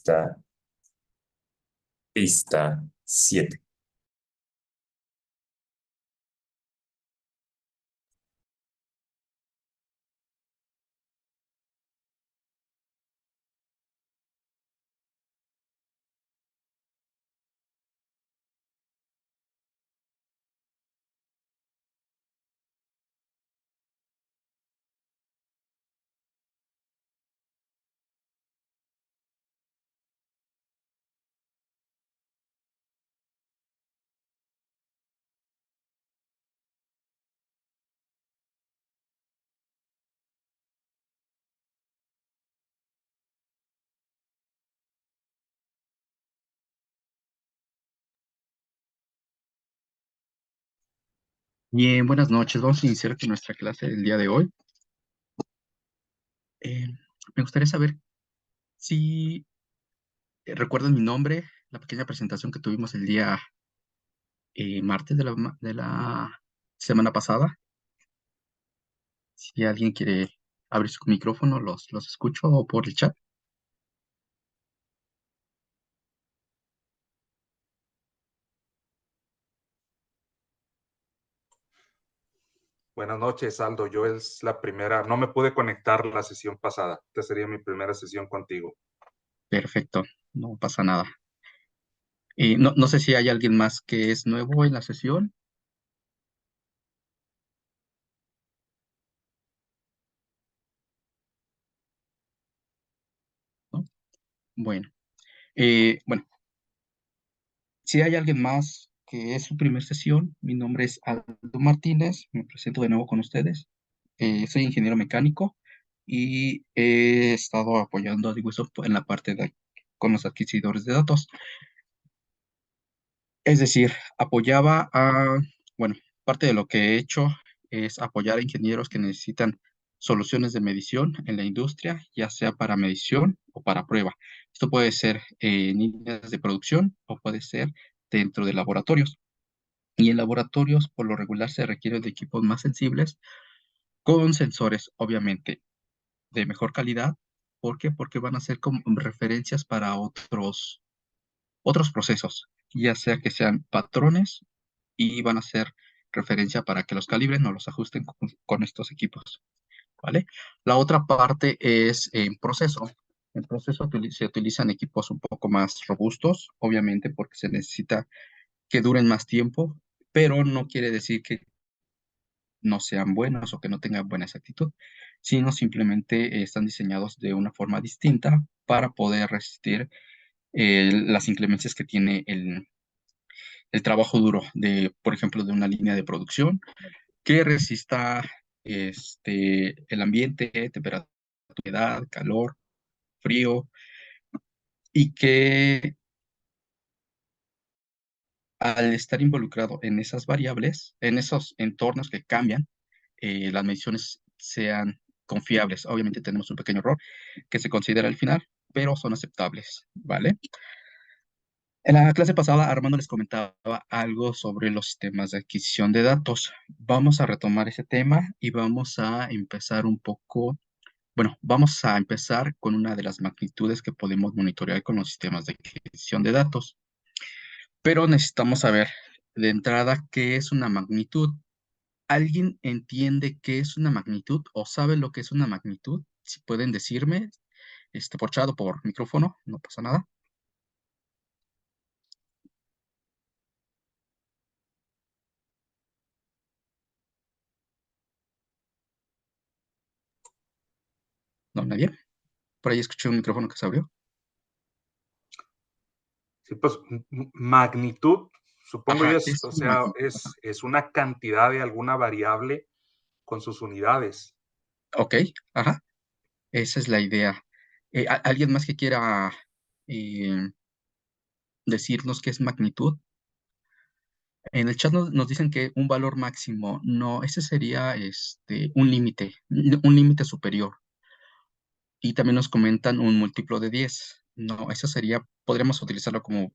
Pista, pista 7. Bien, buenas noches. Vamos a iniciar con nuestra clase del día de hoy. Eh, Me gustaría saber si recuerdan mi nombre, la pequeña presentación que tuvimos el día martes de la semana pasada. Si alguien quiere abrir su micrófono, los escucho o por el chat. Buenas noches, Aldo. Yo es la primera, no me pude conectar la sesión pasada. Esta sería mi primera sesión contigo. Perfecto, no pasa nada. No sé si hay alguien más que es nuevo en la sesión, ¿no? Bueno, bueno, si hay alguien más que es su primera sesión, mi nombre es Aldo Martínez, me presento de nuevo con ustedes. Soy ingeniero mecánico y he estado apoyando a Digisoft en la parte con los adquisidores de datos. Es decir, bueno, parte de lo que he hecho es apoyar a ingenieros que necesitan soluciones de medición en la industria, ya sea para medición o para prueba. Esto puede ser en líneas de producción o puede ser dentro de laboratorios. Y en laboratorios, por lo regular, se requieren de equipos más sensibles con sensores, obviamente, de mejor calidad. ¿Por qué? Porque van a ser como referencias para otros procesos, ya sea que sean patrones y van a ser referencia para que los calibren o los ajusten con estos equipos, ¿vale? La otra parte es en proceso. En proceso se utilizan equipos un poco más robustos, obviamente porque se necesita que duren más tiempo, pero no quiere decir que no sean buenos o que no tengan buena exactitud, sino simplemente están diseñados de una forma distinta para poder resistir las inclemencias que tiene el trabajo duro de, por ejemplo, de una línea de producción que resista el ambiente, temperatura, humedad, calor, frío, y que al estar involucrado en esas variables, en esos entornos que cambian, las mediciones sean confiables. Obviamente tenemos un pequeño error que se considera al final, pero son aceptables, ¿vale? En la clase pasada, Armando les comentaba algo sobre los sistemas de adquisición de datos. Vamos a retomar ese tema y vamos a empezar vamos a empezar con una de las magnitudes que podemos monitorear con los sistemas de adquisición de datos. Pero necesitamos saber de entrada qué es una magnitud. ¿Alguien entiende qué es una magnitud o sabe lo que es una magnitud? Si pueden decirme, por chat o por micrófono, no pasa nada. No, nadie. Por ahí escuché un micrófono que se abrió. Sí, pues magnitud, supongo yo, Ajá, ¿qué es o una sea, magnitud? Ajá. es una cantidad de alguna variable con sus unidades. Ok, ajá, esa es la idea. ¿Alguien más que quiera eh, decirnos qué es magnitud? En el chat nos dicen que un valor máximo, no, ese sería un límite superior. Y también nos comentan un múltiplo de 10. No, eso sería, podríamos utilizarlo como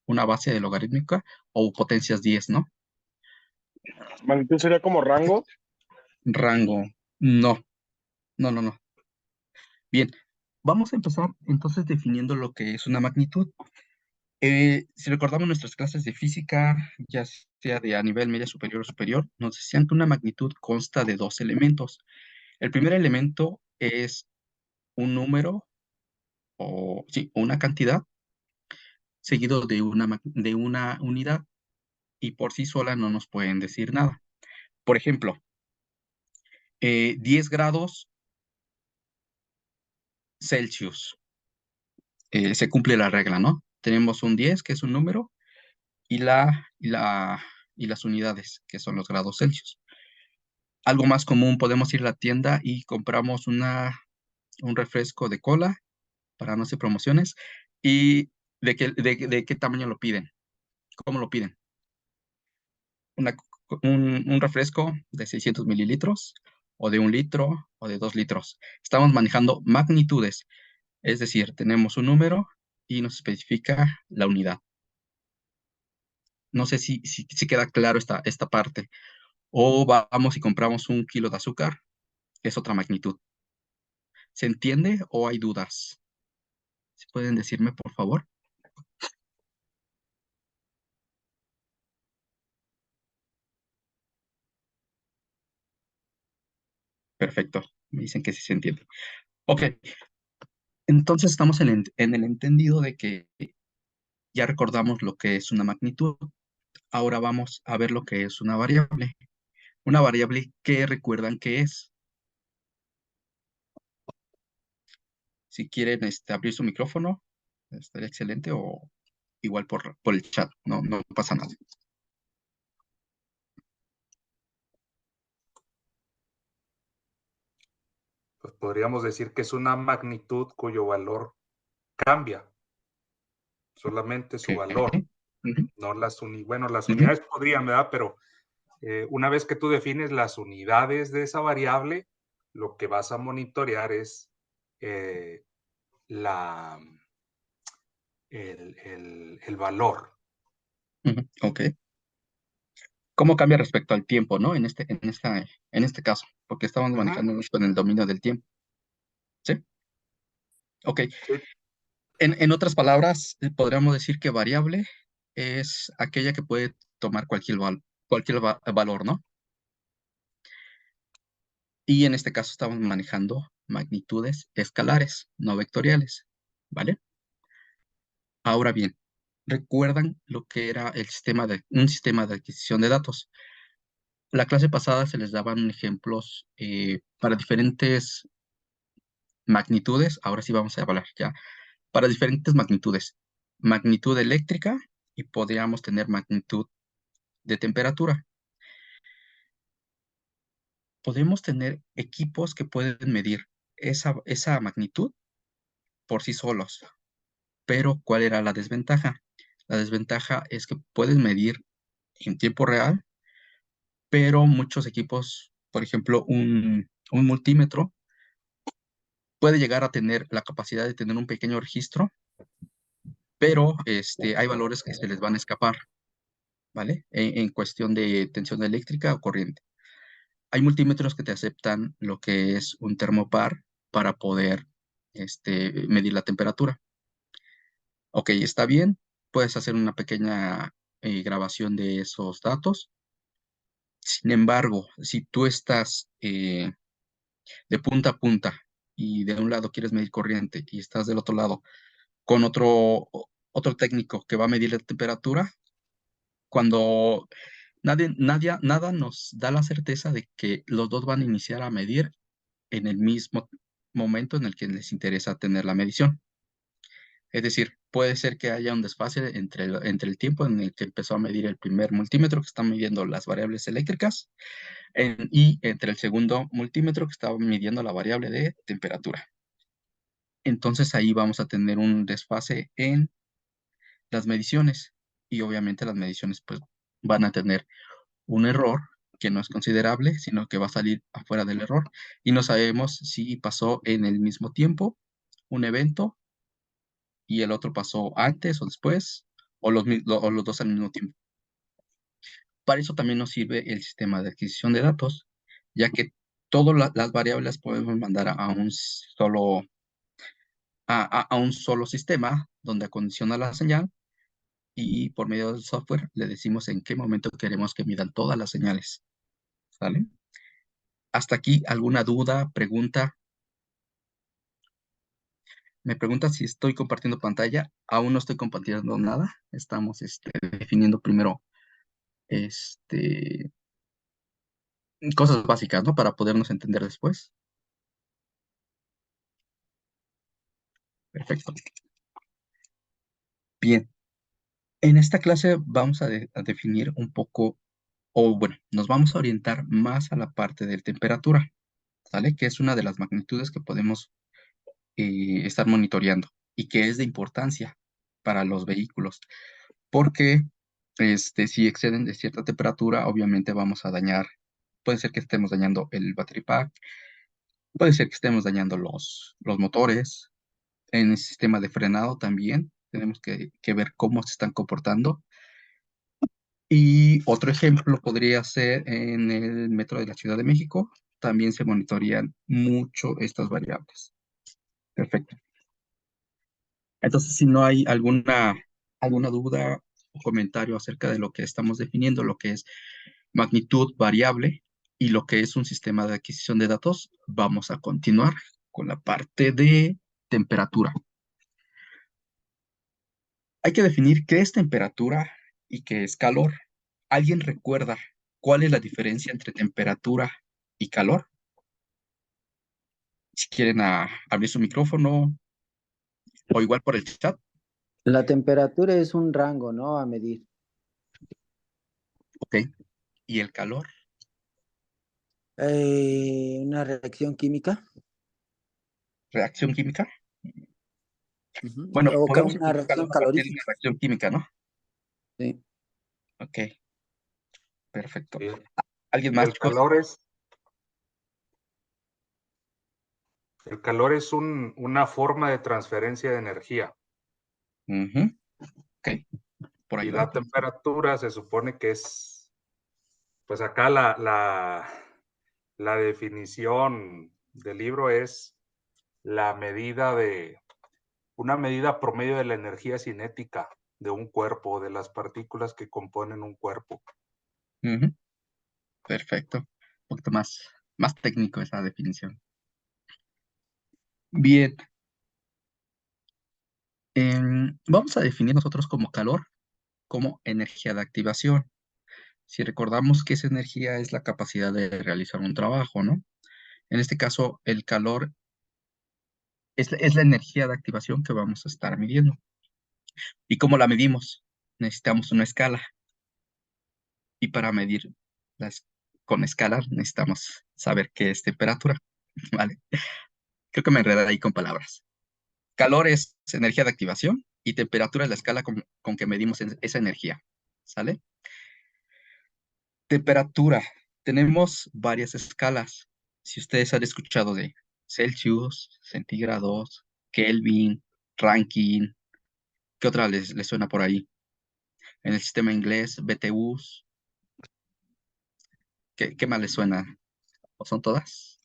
una base de logarítmica o potencias 10, ¿no? Magnitud sería como rango. Rango, no, no, no, no. Bien, Vamos a empezar entonces definiendo lo que es una magnitud. Si recordamos nuestras clases de física, ya sea de a nivel media superior o superior, nos decían que una magnitud consta de dos elementos. El primer elemento es un número o sí, una cantidad seguido de una unidad y por sí sola no nos pueden decir nada. Por ejemplo, 10 grados Celsius. Se cumple la regla, ¿no? Tenemos un 10, que es un número, y las unidades, que son los grados Celsius. Algo más común, podemos ir a la tienda y compramos un refresco de cola, para no hacer promociones, y de qué tamaño lo piden, cómo lo piden. Un refresco de 600 mililitros, o de 1 litro, o de 2 litros. Estamos manejando magnitudes, es decir, tenemos un número y nos especifica la unidad. No sé si queda claro esta parte. O vamos y compramos 1 kilo de azúcar, es otra magnitud. ¿Se entiende o hay dudas? ¿Se pueden decirme, por favor? Perfecto. Me dicen que sí se entiende. Ok, entonces estamos en el entendido de que ya recordamos lo que es una magnitud. Ahora vamos a ver lo que es una variable. Una variable que recuerdan que es. Si quieren abrir su micrófono, estaría excelente, o igual por el chat, no pasa nada. Pues podríamos decir que es una magnitud cuyo valor cambia, solamente su Ok. valor, Ujú, no las unidades. Bueno, las ujú, unidades podrían, ¿verdad? Pero una vez que tú defines las unidades de esa variable, lo que vas a monitorear es eh, la, el valor. ujú, ok. ¿Cómo cambia respecto al tiempo, no? En este caso, porque estamos Ujú. manejándonos con el dominio del tiempo. ¿Sí? Ok. Sí. En otras palabras, podríamos decir que variable es aquella que puede tomar cualquier valor, ¿no? Y en este caso estamos manejando magnitudes escalares, no vectoriales, ¿vale? Ahora bien, ¿recuerdan lo que era un sistema de adquisición de datos? La clase pasada se les daban ejemplos para diferentes magnitudes. Ahora sí vamos a hablar ya para diferentes magnitudes. Magnitud eléctrica, y podríamos tener magnitud de temperatura. Podemos tener equipos que pueden medir esa magnitud por sí solos. Pero, ¿cuál era la desventaja? La desventaja es que puedes medir en tiempo real, pero muchos equipos, por ejemplo, un multímetro, puede llegar a tener la capacidad de tener un pequeño registro, pero hay valores que se les van a escapar, ¿vale? En cuestión de tensión eléctrica o corriente. Hay multímetros que te aceptan lo que es un termopar para poder medir la temperatura. Ok, está bien, puedes hacer una pequeña grabación de esos datos. Sin embargo, si tú estás de punta a punta y de un lado quieres medir corriente y estás del otro lado con otro técnico que va a medir la temperatura, cuando nada nos da la certeza de que los dos van a iniciar a medir en el mismo momento en el que les interesa tener la medición. Es decir, puede ser que haya un desfase entre el tiempo en el que empezó a medir el primer multímetro que está midiendo las variables eléctricas y entre el segundo multímetro que está midiendo la variable de temperatura. Entonces ahí vamos a tener un desfase en las mediciones, y obviamente las mediciones pues van a tener un error que no es considerable, sino que va a salir afuera del error, y no sabemos si pasó en el mismo tiempo un evento y el otro pasó antes o después, o los dos al mismo tiempo. Para eso también nos sirve el sistema de adquisición de datos, ya que todas las variables podemos mandar a un solo a un solo sistema donde acondiciona la señal y por medio del software le decimos en qué momento queremos que midan todas las señales. ¿Sale? Hasta aquí, ¿alguna duda, pregunta? Me pregunta si estoy compartiendo pantalla. Aún no estoy compartiendo nada. Estamos definiendo primero este, cosas básicas, ¿no? Para podernos entender después. Perfecto. Bien. En esta clase vamos a definir un poco, o bueno, nos vamos a orientar más a la parte de temperatura, ¿sale? Que es una de las magnitudes que podemos estar monitoreando y que es de importancia para los vehículos, porque si exceden de cierta temperatura, obviamente vamos a dañar, puede ser que estemos dañando el battery pack, puede ser que estemos dañando los motores, en el sistema de frenado también tenemos que ver cómo se están comportando. Y otro ejemplo podría ser en el metro de la Ciudad de México, también se monitorean mucho estas variables. Perfecto. Entonces, si no hay alguna duda o comentario acerca de lo que estamos definiendo, lo que es magnitud variable y lo que es un sistema de adquisición de datos, vamos a continuar con la parte de temperatura. Hay que definir qué es temperatura y qué es calor. ¿Alguien recuerda cuál es la diferencia entre temperatura y calor? Si quieren abrir su micrófono o igual por el chat, La temperatura es un rango, ¿no? A medir. ok. ¿Y el calor? Una reacción química. ¿Reacción química? Ujú. Bueno, O podemos una entender calor reacción a partir de una calorífica. reacción química, ¿no? Sí. Ok, perfecto. Sí. ¿Alguien Y más, chicos? el calor es una forma de transferencia de energía. Ujú. Ok, por ahí Y va. la temperatura se supone que es, pues acá la definición del libro es la medida una medida promedio de la energía cinética de un cuerpo, de las partículas que componen un cuerpo. Ujú. Perfecto. Un poquito más técnico esa definición. Bien. Vamos a definir nosotros como calor, como energía de activación. Si recordamos que esa energía es la capacidad de realizar un trabajo, ¿no? En este caso, el calor es la energía de activación que vamos a estar midiendo. ¿Y cómo la medimos? Necesitamos una escala. Y para medir con escala necesitamos saber qué es temperatura, ¿vale? Creo que me enredé ahí con palabras. Calor es energía de activación y temperatura es la escala con que medimos esa energía, ¿sale? Temperatura. Tenemos varias escalas. Si ustedes han escuchado de Celsius, centígrados, Kelvin, Rankine, ¿qué otra les suena por ahí? En el sistema inglés, BTUs, ¿qué más les suena? ¿O son todas?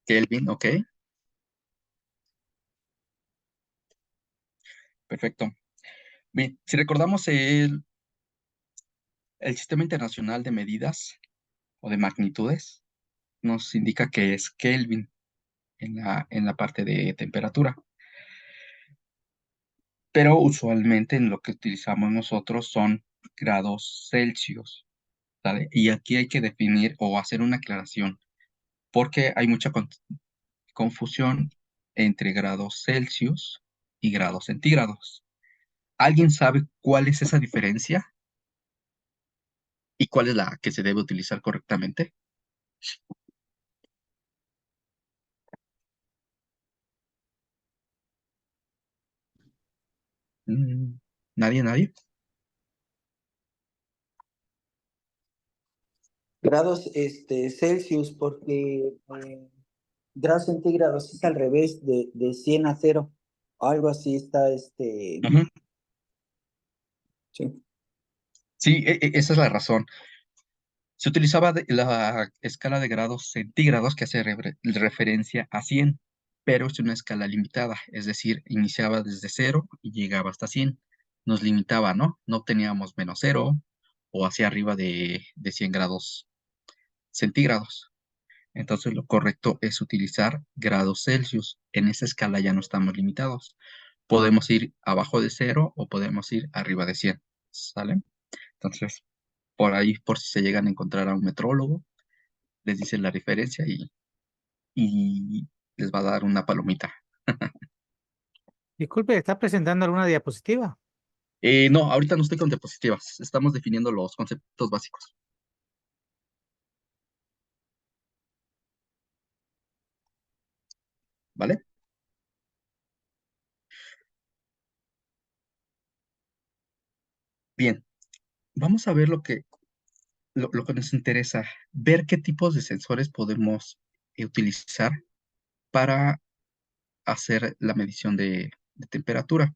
Kelvin, ok, perfecto. Bien, si recordamos el Sistema Internacional de Medidas o de Magnitudes, nos indica que es Kelvin en la parte de temperatura. Pero usualmente en lo que utilizamos nosotros son grados Celsius, ¿sale? Y aquí hay que definir o hacer una aclaración, porque hay mucha confusión entre grados Celsius y grados centígrados. ¿Alguien sabe cuál es esa diferencia y cuál es la que se debe utilizar correctamente? Mm, ¿Nadie? Grados Celsius, porque grados centígrados es al revés de 100 a 0. Algo así está, Ujú. sí. Sí, esa es la razón. Se utilizaba la escala de grados centígrados que hace referencia a 100, pero es una escala limitada, es decir, iniciaba desde 0 y llegaba hasta 100. Nos limitaba, ¿no? No teníamos -0 o hacia arriba de 100 grados centígrados. Entonces lo correcto es utilizar grados Celsius. En esa escala ya no estamos limitados. Podemos ir abajo de 0 o podemos ir arriba de 100. ¿Sale? Entonces, por ahí, por si se llegan a encontrar a un metrólogo, les dicen la diferencia y les va a dar una palomita. Disculpe, ¿está presentando alguna diapositiva? No, ahorita no estoy con diapositivas. Estamos definiendo los conceptos básicos. ¿Vale? Bien, vamos a ver lo que nos interesa, ver qué tipos de sensores podemos utilizar para hacer la medición de temperatura.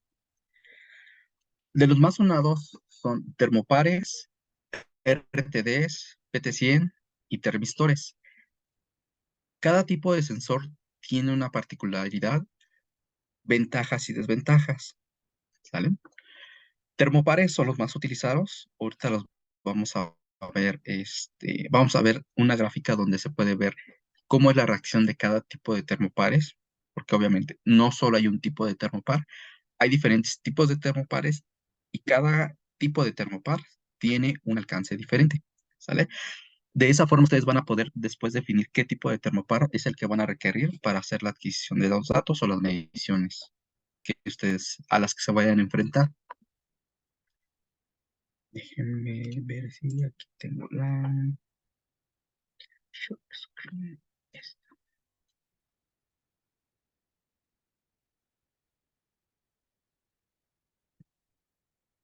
De los más sonados son termopares, RTDs, PT100 y termistores. Cada tipo de sensor tiene una particularidad, ventajas y desventajas. ¿Sale? Termopares son los más utilizados. Ahorita los vamos a ver, vamos a ver una gráfica donde se puede ver cómo es la reacción de cada tipo de termopares, porque obviamente no solo hay un tipo de termopar, hay diferentes tipos de termopares y cada tipo de termopar tiene un alcance diferente, ¿sale? De esa forma ustedes van a poder después definir qué tipo de termopar es el que van a requerir para hacer la adquisición de los datos o las mediciones a las que se vayan a enfrentar. Déjenme ver si aquí tengo la short screen. Esta.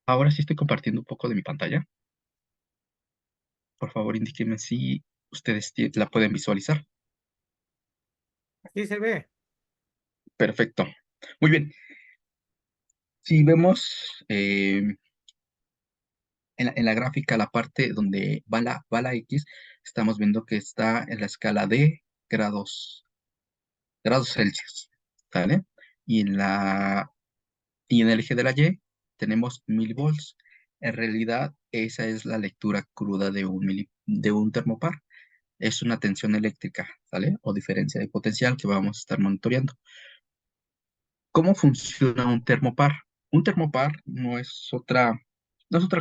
Ahora sí estoy compartiendo un poco de mi pantalla. Por favor, indíquenme si ustedes la pueden visualizar. Sí se ve. Perfecto. Muy bien. Si vemos en la gráfica la parte donde va la X, estamos viendo que está en la escala de grados Celsius, ¿vale? Y en el eje de la Y tenemos milivolts. En realidad, esa es la lectura cruda de un termopar. Es una tensión eléctrica, ¿vale? O diferencia de potencial que vamos a estar monitoreando. ¿Cómo funciona un termopar? Un termopar no es otra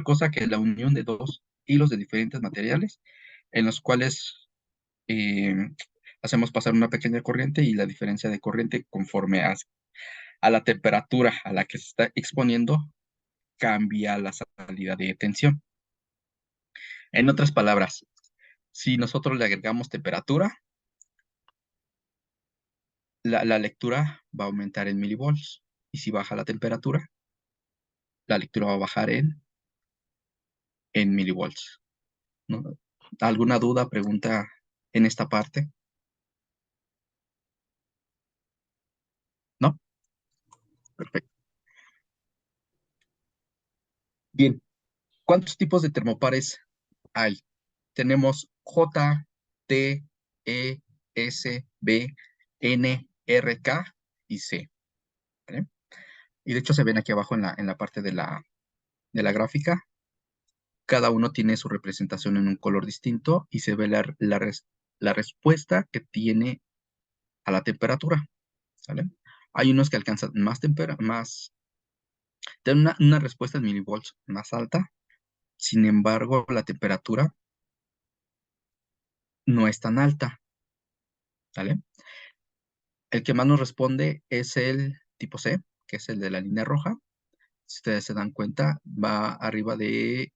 cosa que la unión de dos hilos de diferentes materiales en los cuales eh, hacemos pasar una pequeña corriente y la diferencia de corriente conforme a la temperatura a la que se está exponiendo cambia la salida de tensión. En otras palabras, si nosotros le agregamos temperatura, la lectura va a aumentar en milivolts. Y si baja la temperatura, la lectura va a bajar en milivolts, ¿no? ¿Alguna duda, pregunta en esta parte? ¿No? Perfecto. Bien, ¿cuántos tipos de termopares hay? Tenemos J, T, E, S, B, N, R, K y C. ¿Vale? Y de hecho se ven aquí abajo en la parte de la gráfica. Cada uno tiene su representación en un color distinto y se ve la respuesta que tiene a la temperatura. ¿Sale? Hay unos que alcanzan tienen una respuesta en milivolts más alta. Sin embargo, la temperatura no es tan alta. ¿Sale? El que más nos responde es el tipo C, que es el de la línea roja. Si ustedes se dan cuenta, va arriba de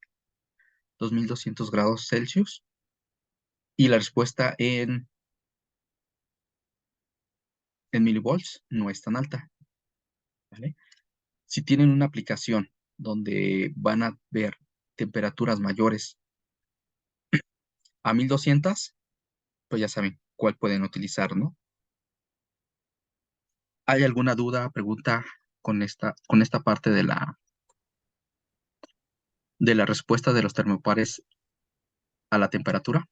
2200 grados Celsius. Y la respuesta en milivolts no es tan alta. ¿Vale? Si tienen una aplicación donde van a ver temperaturas mayores a 1200, pues ya saben cuál pueden utilizar, ¿no? ¿Hay alguna duda, pregunta con esta parte de la respuesta de los termopares a la temperatura.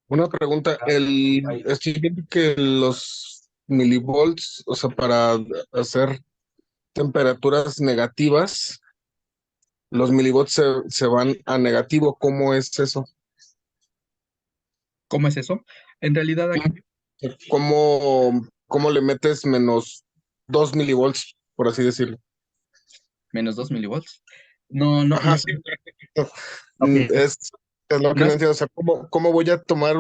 Una pregunta, estoy viendo que los milivolts, o sea, para hacer temperaturas negativas, los milivolts se van a negativo. ¿Cómo es eso? ¿Cómo es eso? En realidad aquí, ¿Cómo le metes -2 milivolts, por así decirlo? menos 2 milivolts. No, no, no Ajá, es, sí. ok, Es lo que no no es, entiendo. O sea, ¿cómo voy a tomar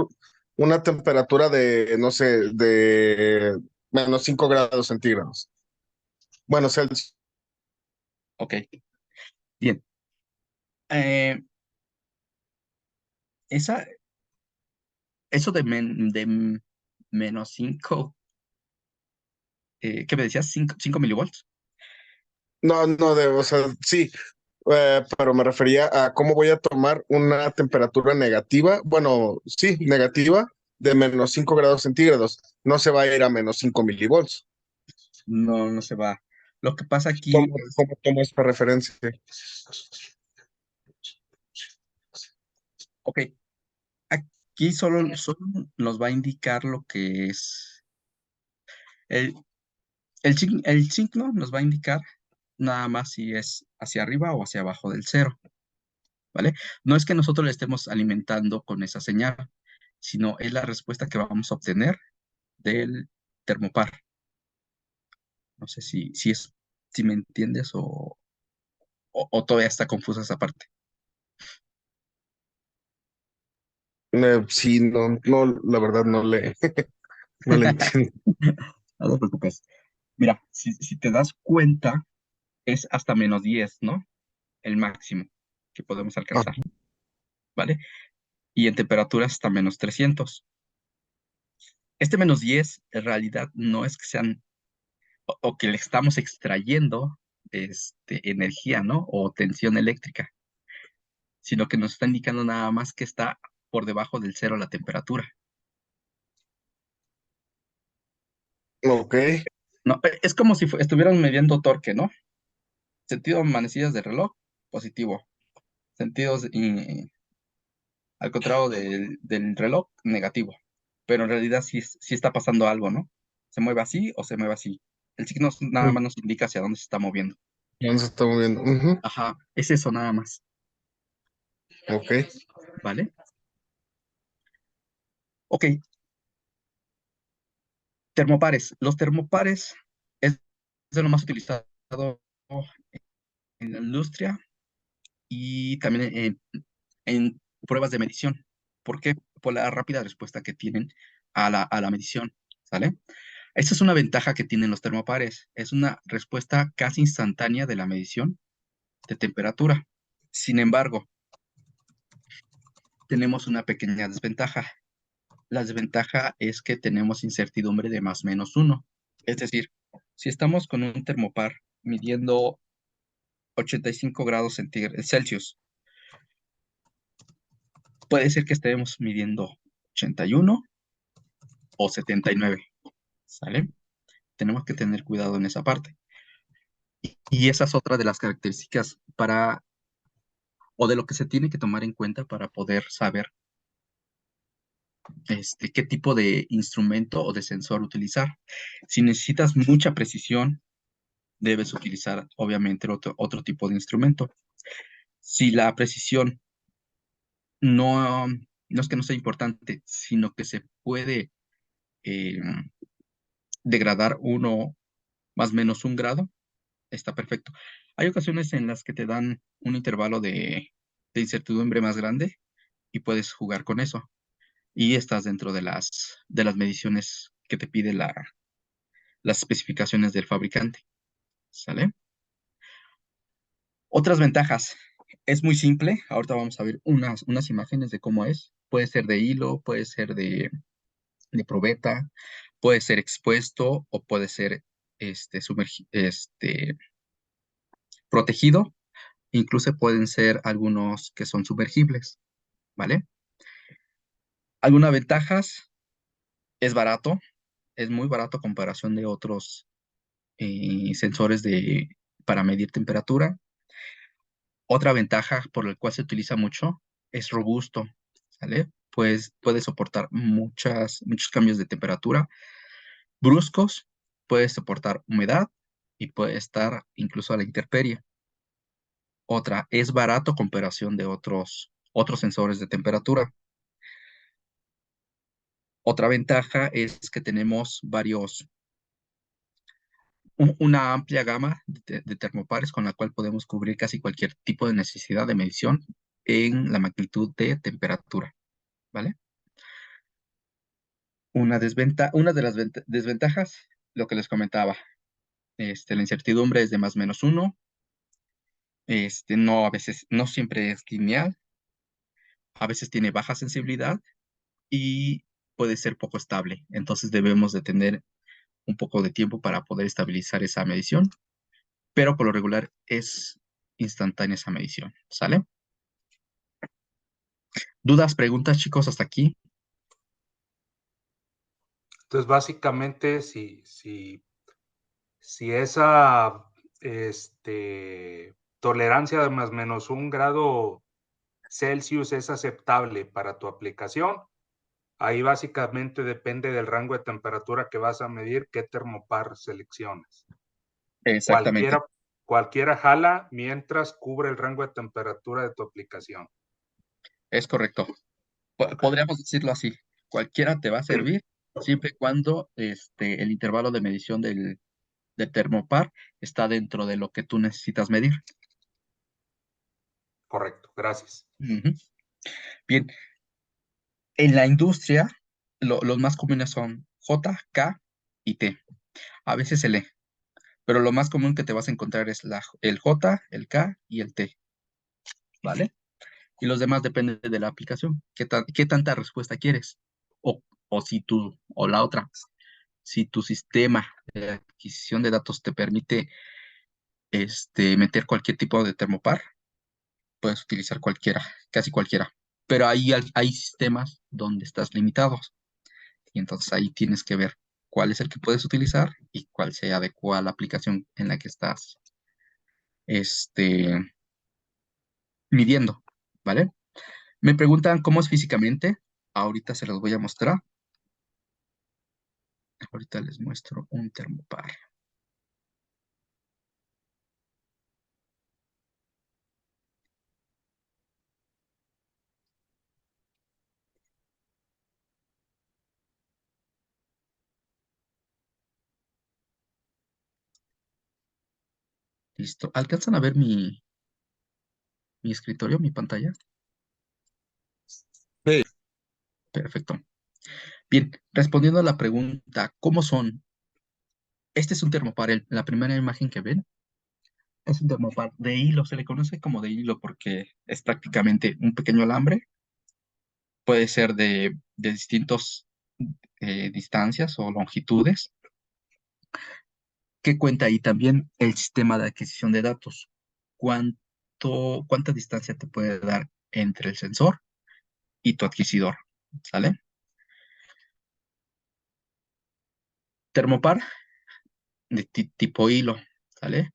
una temperatura de, no sé, de -5 grados centígrados? Bueno, Celsius. ok, bien. Eh, esa, eso de menos 5, ¿qué me decías? ¿5 milivolts? No, no, o sea, sí, pero me refería a cómo voy a tomar una temperatura negativa, bueno, sí, negativa, de -5 grados centígrados. No se va a ir a -5 milivolts. No, no se va. Lo que pasa aquí ¿Cómo tomo esta referencia? ok, aquí solo nos va a indicar lo que es. El, el signo nos va a indicar nada más si es hacia arriba o hacia abajo del cero, ¿vale? No es que nosotros le estemos alimentando con esa señal, sino es la respuesta que vamos a obtener del termopar. No sé si me entiendes o todavía está confusa esa parte. Sí, no, no, la verdad no le entiendo. No te preocupes. Mira, si te das cuenta, es hasta -10, ¿no? El máximo que podemos Ah, alcanzar, ¿vale? Y en temperatura hasta -300. Este -10 en realidad no es que sean o que le estamos extrayendo energía, ¿no? O tensión eléctrica, sino que nos está indicando nada más que está por debajo del cero la temperatura. ok, No, es como si estuvieran midiendo torque, ¿no? Sentido manecillas de reloj, positivo. Sentidos al contrario del reloj, negativo. Pero en realidad sí está pasando algo, ¿no? Se mueve así o se mueve así. El signo nada más nos indica hacia dónde se está moviendo. no se está moviendo. Ujú, Ajá, es eso nada más, ok, ¿vale? Ok, termopares. Los termopares es de lo más utilizado en la industria y también en pruebas de medición. ¿Por qué? Por la rápida respuesta que tienen a la medición, ¿sale? Esa es una ventaja que tienen los termopares. Es una respuesta casi instantánea de la medición de temperatura. Sin embargo, tenemos una pequeña desventaja. La desventaja es que tenemos incertidumbre de +/-1. Es decir, si estamos con un termopar midiendo 85 grados Celsius, puede ser que estemos midiendo 81 o 79, ¿sale? Tenemos que tener cuidado en esa parte. Y esa es otra de las características o de lo que se tiene que tomar en cuenta para poder saber qué tipo de instrumento o de sensor utilizar. Si necesitas mucha precisión, debes utilizar obviamente otro tipo de instrumento. Si la precisión no es que no sea importante, sino que se puede eh, degradar uno +/-1 grado, está perfecto. Hay ocasiones en las que te dan un intervalo de incertidumbre más grande y puedes jugar con eso. Y estás dentro de las mediciones que te pide las especificaciones del fabricante. ¿Sale? Otras ventajas. Es muy simple. Ahorita vamos a ver unas imágenes de cómo es. Puede ser de hilo, puede ser de probeta, puede ser expuesto o puede ser protegido. Incluso pueden ser algunos que son sumergibles. ¿Vale? Algunas ventajas. Es barato. Es muy barato a comparación de otros sensores para medir temperatura. Otra ventaja por la cual se utiliza mucho es robusto, ¿sale? Pues puede soportar muchos cambios de temperatura bruscos, puede soportar humedad y puede estar incluso a la intemperie. Otra, es barato a comparación de otros sensores de temperatura. Otra ventaja es que tenemos una amplia gama de termopares con la cual podemos cubrir casi cualquier tipo de necesidad de medición en la magnitud de temperatura, ¿vale? Una de las desventajas, lo que les comentaba, la incertidumbre es de más o menos 1, no, a veces, no siempre es lineal, a veces tiene baja sensibilidad y puede ser poco estable. Entonces debemos de tener un poco de tiempo para poder estabilizar esa medición, pero por lo regular es instantánea esa medición, ¿sale? ¿Dudas, preguntas, chicos, hasta aquí? Entonces, básicamente, si esa tolerancia de más o menos 1 grado Celsius es aceptable para tu aplicación, ahí básicamente depende del rango de temperatura que vas a medir, qué termopar selecciones. Exactamente, Cualquiera jala mientras cubre el rango de temperatura de tu aplicación. es correcto. Podríamos decirlo así, cualquiera te va a Sí, servir siempre y cuando el intervalo de medición del termopar está dentro de lo que tú necesitas medir. correcto, gracias. Ujú. Bien, en la industria los más comunes son J, K y T. A veces el E, pero lo más común que te vas a encontrar es el J, el K y el T, ¿vale? Y los demás dependen de la aplicación. ¿Qué tanta respuesta quieres? O la otra, si tu sistema de adquisición de datos te permite meter cualquier tipo de termopar, puedes utilizar cualquiera, casi cualquiera. Pero ahí hay sistemas donde estás limitados. Y entonces ahí tienes que ver cuál es el que puedes utilizar y cuál se adecua a la aplicación en la que estás este, midiendo, ¿vale? Me preguntan cómo es físicamente. Ahorita se los voy a mostrar. Ahorita les muestro un termopar. Listo. ¿Alcanzan a ver mi escritorio, mi pantalla? Sí. Perfecto. Bien, respondiendo a la pregunta, ¿cómo son? Este es un termopar. La primera imagen que ven es un termopar de hilo. Se le conoce como de hilo porque es prácticamente un pequeño alambre. Puede ser de distintos distancias o longitudes. ¿Qué cuenta ahí también? El sistema de adquisición de datos. ¿Cuánta distancia te puede dar entre el sensor y tu adquisidor? ¿Sale? Termopar de tipo hilo, ¿sale?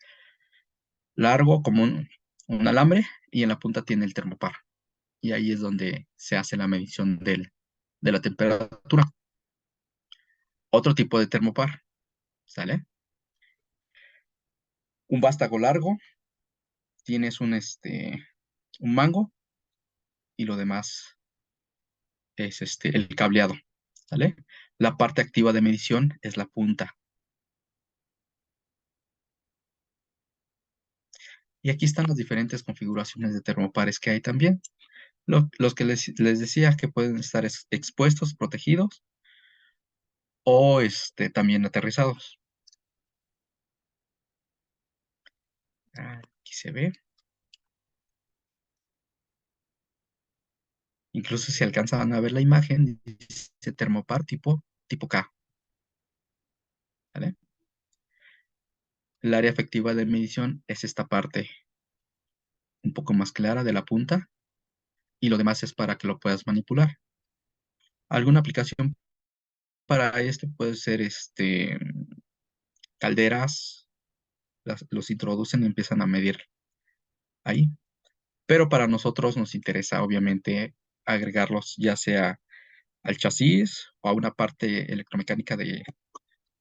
Largo como un alambre y en la punta tiene el termopar. Y ahí es donde se hace la medición de la temperatura. Otro tipo de termopar, ¿sale? Un vástago largo, tienes un mango y lo demás es el cableado, ¿sale? La parte activa de medición es la punta. Y aquí están las diferentes configuraciones de termopares que hay también. Los que les decía que pueden estar expuestos, protegidos o también aterrizados. Aquí se ve. Incluso si alcanzan a ver la imagen, dice termopar tipo K, ¿vale? El área efectiva de medición es esta parte un poco más clara de la punta y lo demás es para que lo puedas manipular. Alguna aplicación para esto puede ser calderas, los introducen y empiezan a medir ahí. pero para nosotros nos interesa obviamente agregarlos ya sea al chasis o a una parte electromecánica de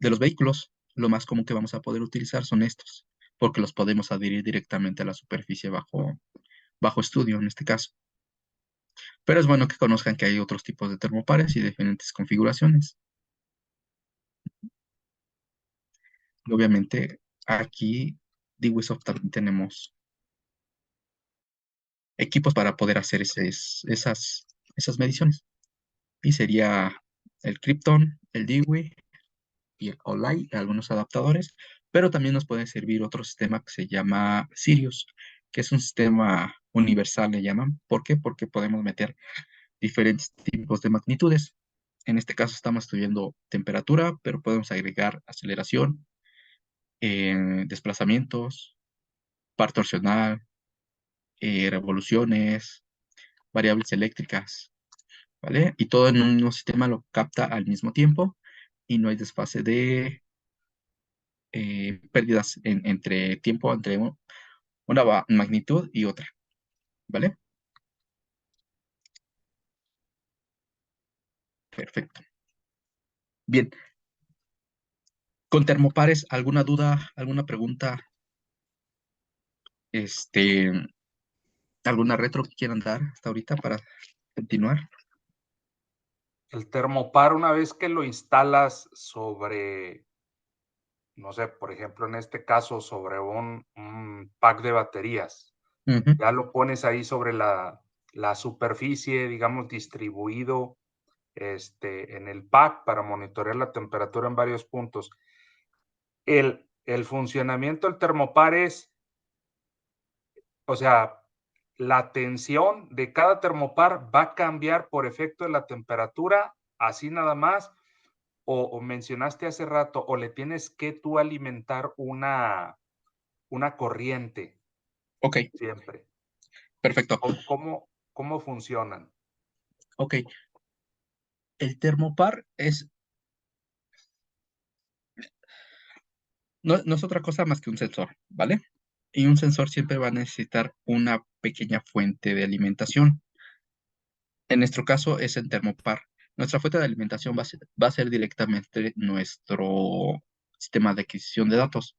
los vehículos. Lo más común que vamos a poder utilizar son estos, porque los podemos adherir directamente a la superficie bajo estudio en este caso. Pero es bueno que conozcan que hay otros tipos de termopares y diferentes configuraciones. Y obviamente aquí DWISoft también tenemos equipos para poder hacer esas mediciones. Y sería el Krypton, el DWI y el OLAI, algunos adaptadores, pero también nos puede servir otro sistema que se llama Sirius, que es un sistema universal, le llaman. ¿Por qué? Porque podemos meter diferentes tipos de magnitudes. En este caso estamos estudiando temperatura, pero podemos agregar aceleración, desplazamientos, par torsional, revoluciones, variables eléctricas, ¿vale? Y todo en un mismo sistema lo capta al mismo tiempo y no hay desfase de pérdidas entre tiempo, entre una magnitud y otra, ¿vale? Perfecto. Bien. Con termopares, ¿alguna duda, alguna pregunta, alguna retro que quieran dar hasta ahorita para continuar? El termopar, una vez que lo instalas sobre, no sé, por ejemplo, en este caso, sobre un pack de baterías, Ujú. ya lo pones ahí sobre la superficie, digamos, distribuido en el pack para monitorear la temperatura en varios puntos. El funcionamiento del termopar es, o sea, la tensión de cada termopar va a cambiar por efecto de la temperatura, así nada más, o mencionaste hace rato, o le tienes que tú alimentar una corriente Ok, siempre. perfecto. ¿Cómo funcionan? Ok, el termopar no es otra cosa más que un sensor, ¿vale? Y un sensor siempre va a necesitar una pequeña fuente de alimentación. En nuestro caso es el termopar. Nuestra fuente de alimentación va a ser directamente nuestro sistema de adquisición de datos,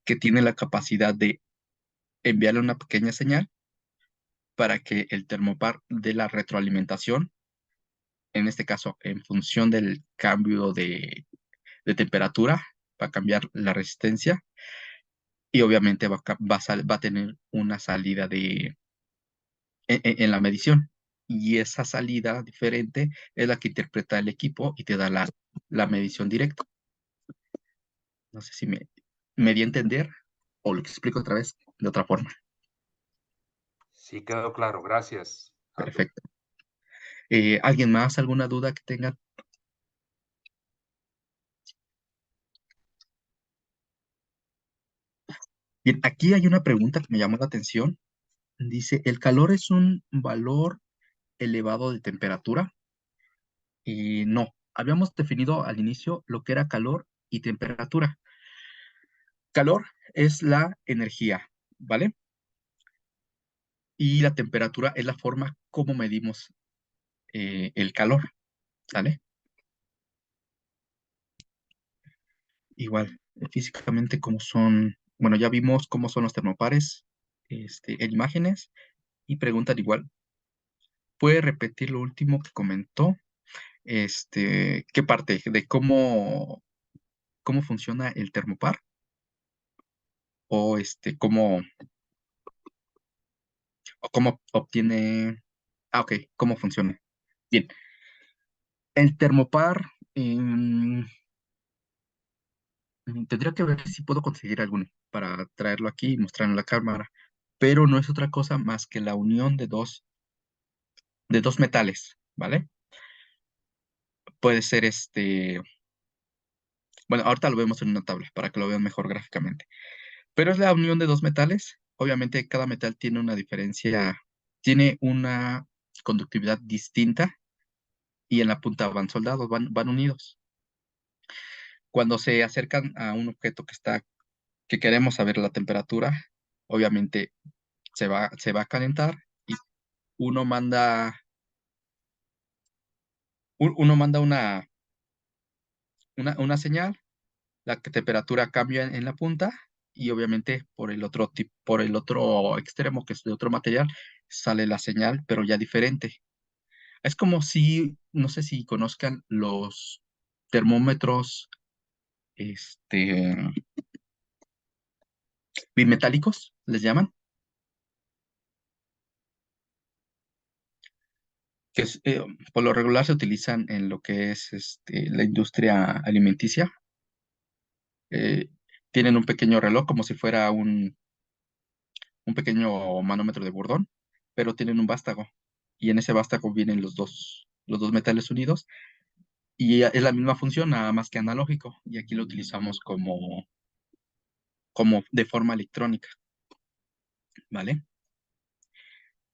que tiene la capacidad de enviarle una pequeña señal para que el termopar dé la retroalimentación, en este caso, en función del cambio de temperatura, va a cambiar la resistencia y obviamente va a tener una salida en la medición. Y esa salida diferente es la que interpreta el equipo y te da la medición directa. No sé si me di a entender o lo explico otra vez de otra forma. Sí, quedó claro. Gracias, Aldo. Perfecto. ¿Alguien más? ¿Alguna duda que tenga? Bien, aquí hay una pregunta que me llamó la atención. Dice, ¿el calor es un valor elevado de temperatura? Y no, habíamos definido al inicio lo que era calor y temperatura. Calor es la energía, ¿vale? Y la temperatura es la forma como medimos el calor, ¿sale? Igual, físicamente como son, bueno, ya vimos cómo son los termopares en imágenes y preguntan igual. ¿Puede repetir lo último que comentó? ¿Qué parte? ¿De cómo funciona el termopar? O cómo obtiene. Ah, ok, ¿cómo funciona? Bien, el termopar, tendría que ver si puedo conseguir alguno para traerlo aquí y mostrarlo en la cámara, pero no es otra cosa más que la unión de dos metales, ¿vale? Puede ser bueno, ahorita lo vemos en una tabla para que lo vean mejor gráficamente, pero es la unión de dos metales. Obviamente cada metal tiene una diferencia, tiene una conductividad distinta y en la punta van soldados, van unidos. Cuando se acercan a un objeto que queremos saber la temperatura, obviamente se va a calentar y uno manda, uno manda una señal, la temperatura cambia en la punta y obviamente por el otro extremo, que es de otro material, sale la señal, pero ya diferente. Es como si, no sé si conozcan los termómetros, este, bimetálicos, les llaman, que por lo regular se utilizan en lo que es la industria alimenticia. Eh, Tienen un pequeño reloj como si fuera un pequeño manómetro de burdón, pero tienen un vástago. Y en ese vástago vienen los dos metales unidos y es la misma función, nada más que analógico. Y aquí lo utilizamos como de forma electrónica, ¿vale?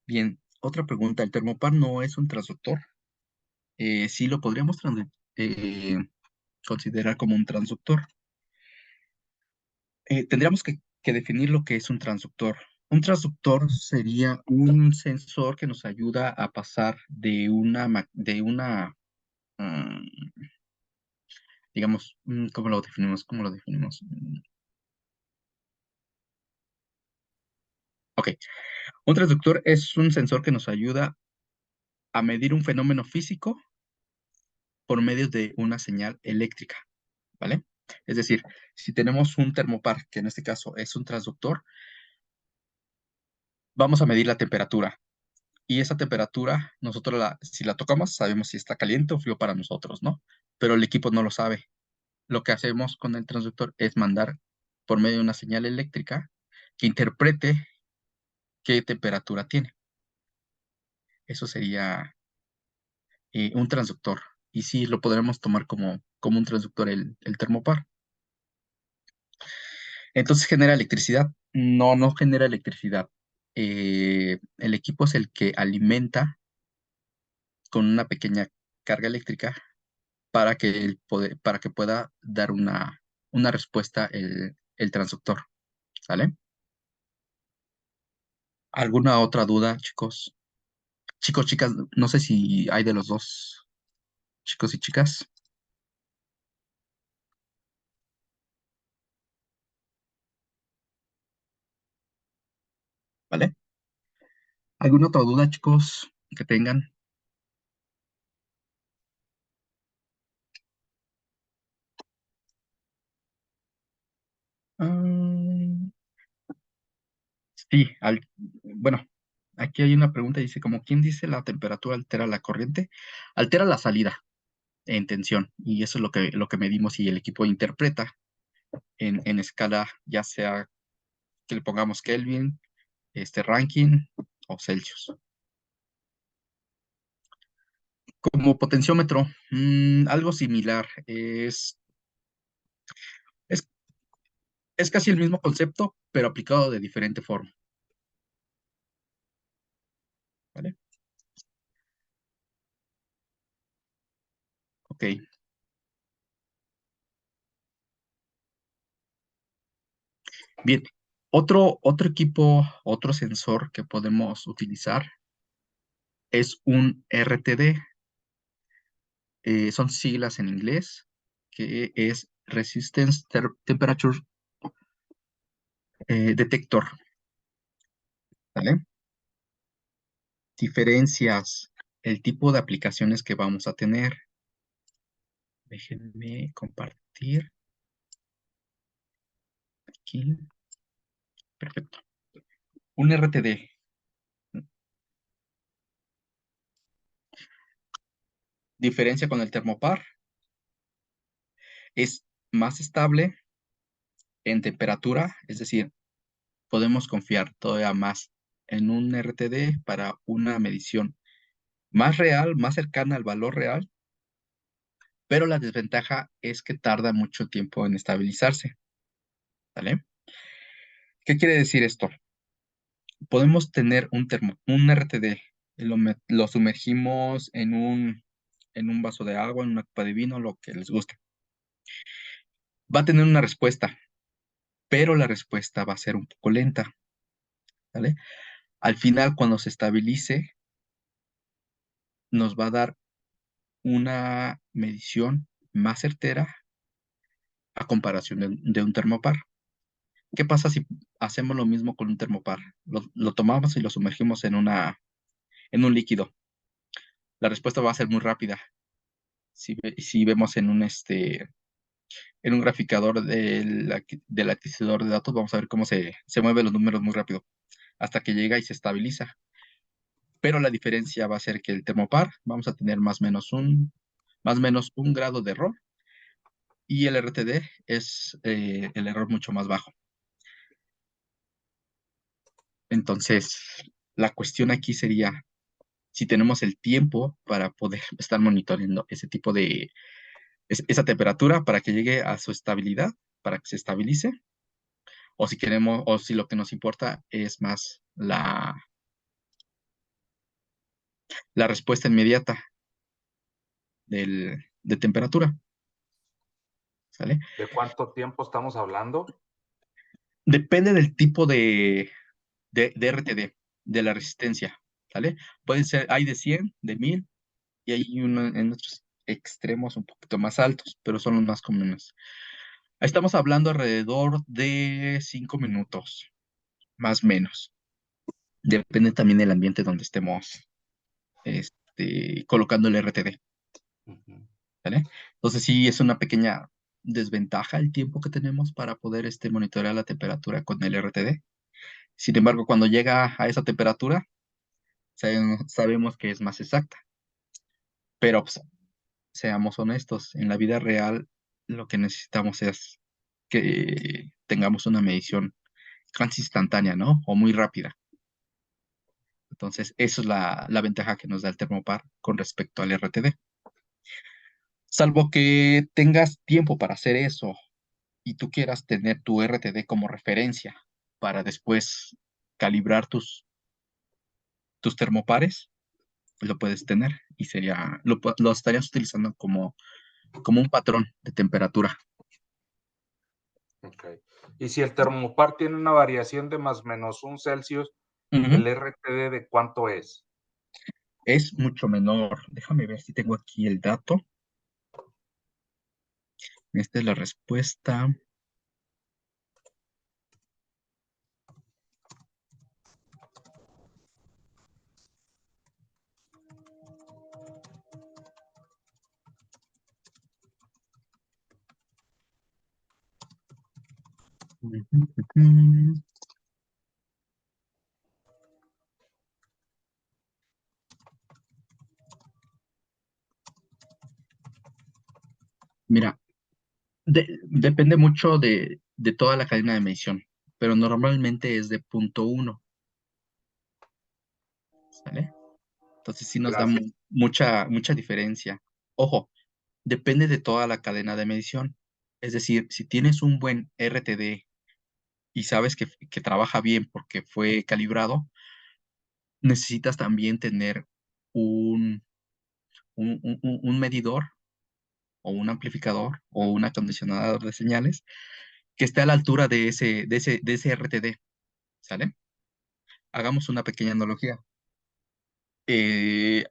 Bien, otra pregunta. ¿El termopar no es un transductor? Sí lo podríamos eh, considerar como un transductor. Tendríamos que definir lo que es un transductor. Un transductor sería un sensor que nos ayuda a pasar mm, digamos, ¿cómo lo definimos? ¿Cómo lo definimos? Ok, un transductor es un sensor que nos ayuda a medir un fenómeno físico por medio de una señal eléctrica, ¿vale? Es decir, si tenemos un termopar, que en este caso es un transductor, vamos a medir la temperatura. Y esa temperatura, nosotros si la tocamos, sabemos si está caliente o frío para nosotros, ¿no? Pero el equipo no lo sabe. Lo que hacemos con el transductor es mandar por medio de una señal eléctrica que interprete qué temperatura tiene. Eso sería un transductor. Y sí, lo podremos tomar como un transductor el termopar. Entonces, ¿genera electricidad? No, no genera electricidad. El equipo es el que alimenta con una pequeña carga eléctrica para que pueda dar una respuesta el transductor. ¿Sale? ¿Alguna otra duda, chicos? Chicos, chicas, no sé si hay de los dos, chicos y chicas, ¿vale? ¿Alguna otra duda, chicos, que tengan? Ah, sí, bueno, aquí hay una pregunta, dice, como ¿quién dice la temperatura altera la corriente? Altera la salida en tensión, y eso es lo que medimos y el equipo interpreta en escala, ya sea que le pongamos Kelvin, Rankine o Celsius. Como potenciómetro, algo similar, es, es casi el mismo concepto, pero aplicado de diferente forma, ¿vale? Ok, bien. Otro equipo, otro sensor que podemos utilizar es un RTD. Son siglas en inglés, que es Temperature Detector, ¿vale? Diferencias, el tipo de aplicaciones que vamos a tener. Déjenme compartir aquí. Perfecto. Un RTD. Diferencia con el termopar. Es más estable en temperatura, es decir, podemos confiar todavía más en un RTD para una medición más real, más cercana al valor real, pero la desventaja es que tarda mucho tiempo en estabilizarse, ¿vale? ¿Qué quiere decir esto? Podemos tener un RTD, lo sumergimos en un vaso de agua, en una copa de vino, lo que les guste. Va a tener una respuesta, pero la respuesta va a ser un poco lenta, ¿vale? Al final, cuando se estabilice, nos va a dar una medición más certera a comparación de un termopar. ¿Qué pasa si hacemos lo mismo con un termopar? Lo tomamos y lo sumergimos en un líquido. La respuesta va a ser muy rápida. Si vemos en un graficador del adquisidor de datos, vamos a ver cómo se mueven los números muy rápido, hasta que llega y se estabiliza. Pero la diferencia va a ser que el termopar vamos a tener más o menos un grado de error, y el RTD es el error mucho más bajo. Entonces, la cuestión aquí sería si tenemos el tiempo para poder estar monitoreando esa temperatura para que llegue a su estabilidad, para que se estabilice, o si queremos, o si lo que nos importa es más la respuesta inmediata de temperatura, ¿sale? ¿De cuánto tiempo estamos hablando? Depende del tipo de RTD, de la resistencia, ¿sale? Pueden ser, hay de 100, de 1000, y hay uno en otros extremos un poquito más altos, pero son los más comunes. Estamos hablando alrededor de 5 minutos, más o menos. Depende también del ambiente donde estemos colocando el RTD, Ujú. ¿vale? Entonces sí es una pequeña desventaja el tiempo que tenemos para poder monitorear la temperatura con el RTD. Sin embargo, cuando llega a esa temperatura, sabemos que es más exacta. Pero pues, seamos honestos, en la vida real lo que necesitamos es que tengamos una medición casi instantánea, ¿no? O muy rápida. Entonces, eso es la ventaja que nos da el termopar con respecto al RTD. Salvo que tengas tiempo para hacer eso y tú quieras tener tu RTD como referencia para después calibrar tus termopares, lo puedes tener y lo estarías utilizando como un patrón de temperatura. Ok. Y si el termopar tiene una variación de más o menos 1 Celsius, Ujú. ¿el RTD de cuánto es? Es mucho menor. Déjame ver si tengo aquí el dato. Esta es la respuesta. Ujú. Mira, depende mucho de toda la cadena de medición, pero normalmente es de 0.1, ¿sale? Entonces sí nos da Gracias. mucha diferencia. Ojo, depende de toda la cadena de medición. Es decir, si tienes un buen RTD y sabes que trabaja bien porque fue calibrado, necesitas también tener un, un medidor o un amplificador o un acondicionador de señales que esté a la altura de ese RTD, ¿sale? Hagamos una pequeña analogía eh,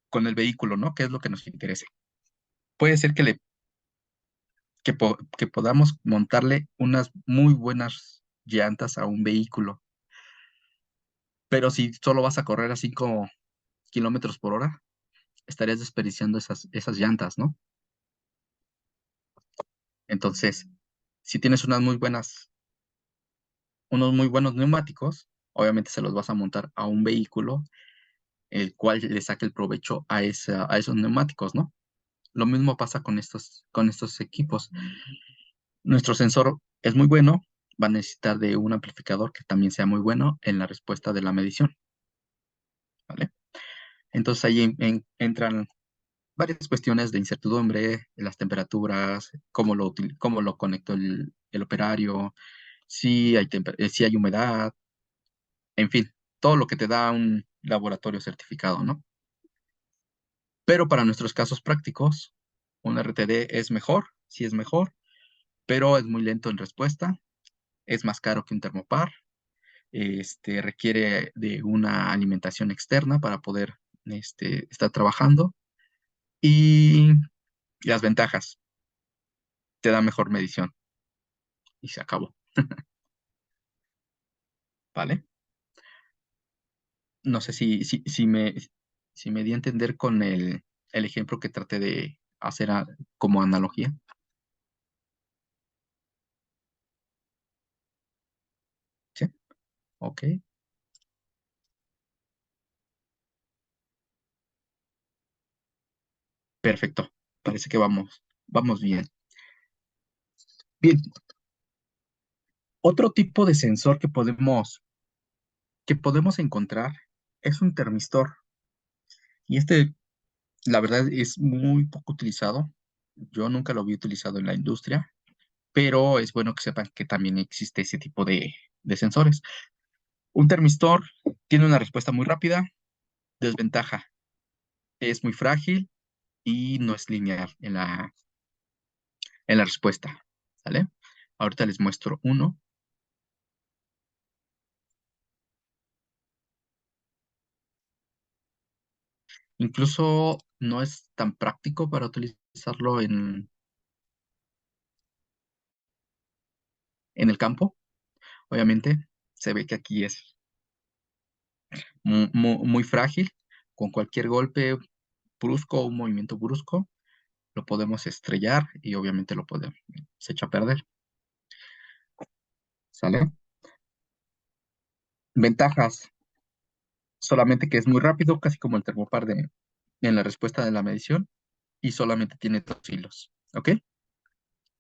con el vehículo, ¿no? ¿Qué es lo que nos interesa? Puede ser que podamos montarle unas muy buenas llantas a un vehículo, pero si solo vas a correr a 5 kilómetros por hora, estarías desperdiciando esas llantas, ¿no? Entonces, si tienes unos muy buenos neumáticos, obviamente se los vas a montar a un vehículo el cual le saque el provecho a esos neumáticos, ¿no? Lo mismo pasa con estos equipos. Nuestro sensor es muy bueno, va a necesitar de un amplificador que también sea muy bueno en la respuesta de la medición, ¿vale? Entonces ahí entran varias cuestiones de incertidumbre, las temperaturas, cómo lo conectó el operario, si hay humedad, en fin, todo lo que te da un laboratorio certificado, ¿no? Pero para nuestros casos prácticos, un RTD es mejor, sí es mejor, pero es muy lento en respuesta, es más caro que un termopar, requiere de una alimentación externa para poder estar trabajando. Y las ventajas, te da mejor medición. Y se acabó, ¿vale? No sé si me di a entender con el ejemplo que traté de hacer como analogía. ¿Sí? Ok, perfecto. Parece que vamos bien. Bien, otro tipo de sensor que podemos encontrar es un termistor. Y la verdad, es muy poco utilizado. Yo nunca lo había utilizado en la industria, pero es bueno que sepan que también existe ese tipo de sensores. Un termistor tiene una respuesta muy rápida. Desventaja, es muy frágil y no es lineal en la respuesta. ¿Sale? Ahorita les muestro uno. Incluso no es tan práctico para utilizarlo en el campo. Obviamente, se ve que aquí es muy frágil. Con cualquier golpe brusco o un movimiento brusco, lo podemos estrellar y obviamente se echa a perder. ¿Sale? Ventajas, solamente que es muy rápido, casi como el termopar en la respuesta de la medición, y solamente tiene 2 hilos. ¿Ok?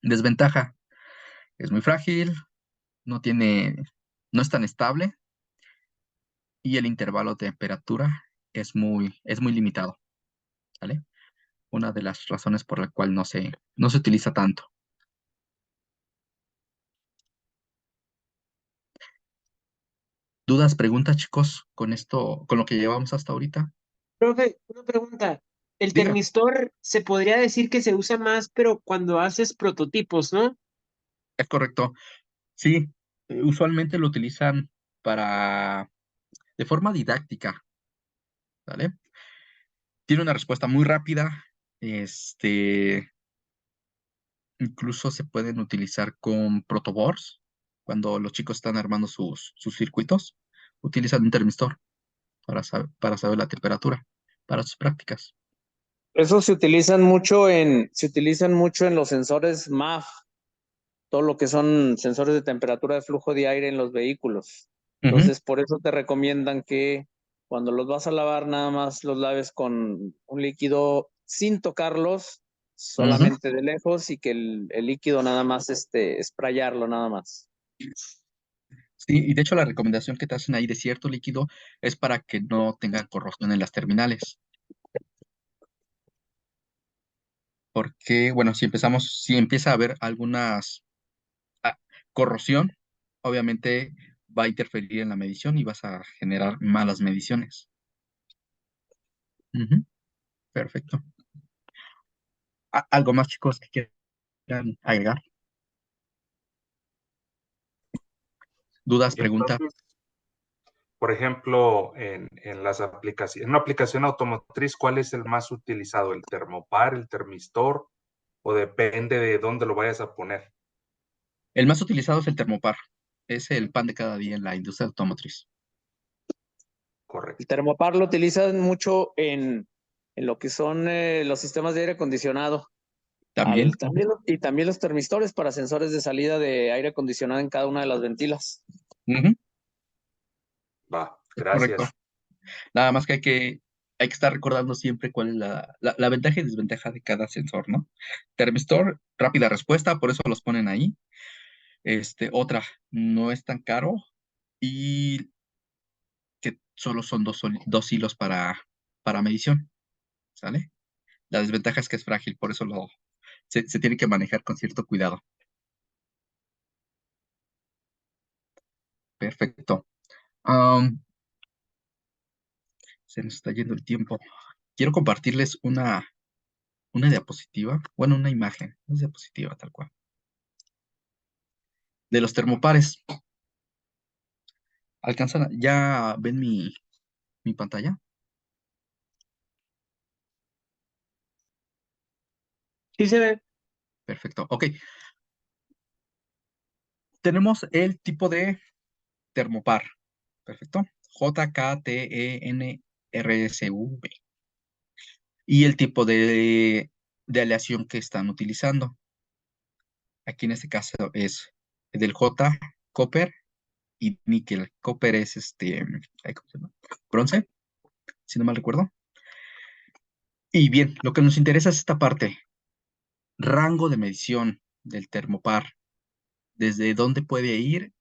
Desventaja, es muy frágil, no tiene, no es tan estable, y el intervalo de temperatura es muy limitado. ¿Sale? Una de las razones por la cual no se utiliza tanto. ¿Dudas, preguntas, chicos, con esto, con lo que llevamos hasta ahorita? Profe, una pregunta. El Diga, termistor se podría decir que se usa más, pero cuando haces prototipos, ¿no? es correcto. Sí, usualmente lo utilizan para, de forma didáctica, ¿vale? Tiene una respuesta muy rápida. Incluso se pueden utilizar con protoboards. Cuando los chicos están armando sus circuitos, utilizan un termistor para saber la temperatura, para sus prácticas. Eso se utilizan mucho en los sensores MAF, todo lo que son sensores de temperatura de flujo de aire en los vehículos. Ujú, Entonces, por eso te recomiendan que cuando los vas a lavar, nada más los laves con un líquido sin tocarlos, ujú. solamente de lejos, y que el líquido nada más sprayarlo nada más. Sí, y de hecho la recomendación que te hacen ahí de cierto líquido es para que no tengan corrosión en las terminales. Porque, bueno, si empieza a haber ah, corrosión, obviamente va a interferir en la medición y vas a generar malas mediciones. Ujú, perfecto. ¿Algo más, chicos, que quieran agregar? ¿Dudas, Y preguntas? entonces, por ejemplo, en las aplicaciones, en una aplicación automotriz, ¿cuál es el más utilizado? ¿El termopar, el termistor? ¿O depende de dónde lo vayas a poner? El más utilizado es el termopar. Es el pan de cada día en la industria automotriz. El Correcto. termopar lo utilizan mucho en lo que son los sistemas de aire acondicionado. También. Y también los termistores para sensores de salida de aire acondicionado en cada una de las ventilas. Ujú, Va, es correcto. gracias. Nada más que hay que estar recordando siempre cuál es la ventaja y desventaja de cada sensor, ¿no? Termistor, rápida respuesta, por eso los ponen ahí. Otra, no es tan caro y que solo son dos hilos para medición, ¿sale? La desventaja es que es frágil, por eso se tiene que manejar con cierto cuidado. Perfecto. Am, se nos está yendo el tiempo. Quiero compartirles una diapositiva, bueno, una imagen, no es diapositiva tal cual, de los termopares. ¿Ya ven mi pantalla? Sí se ve. Perfecto. Ok. Tenemos el tipo de termopar. Perfecto. JKTENRSV. Y el tipo de aleación que están utilizando. Aquí en este caso es del J, copper y níquel. Copper es ay, ¿cómo se llama? Bronce, si no mal recuerdo. Y bien, lo que nos interesa es esta parte. Rango de medición del termopar. ¿Desde dónde puede ir?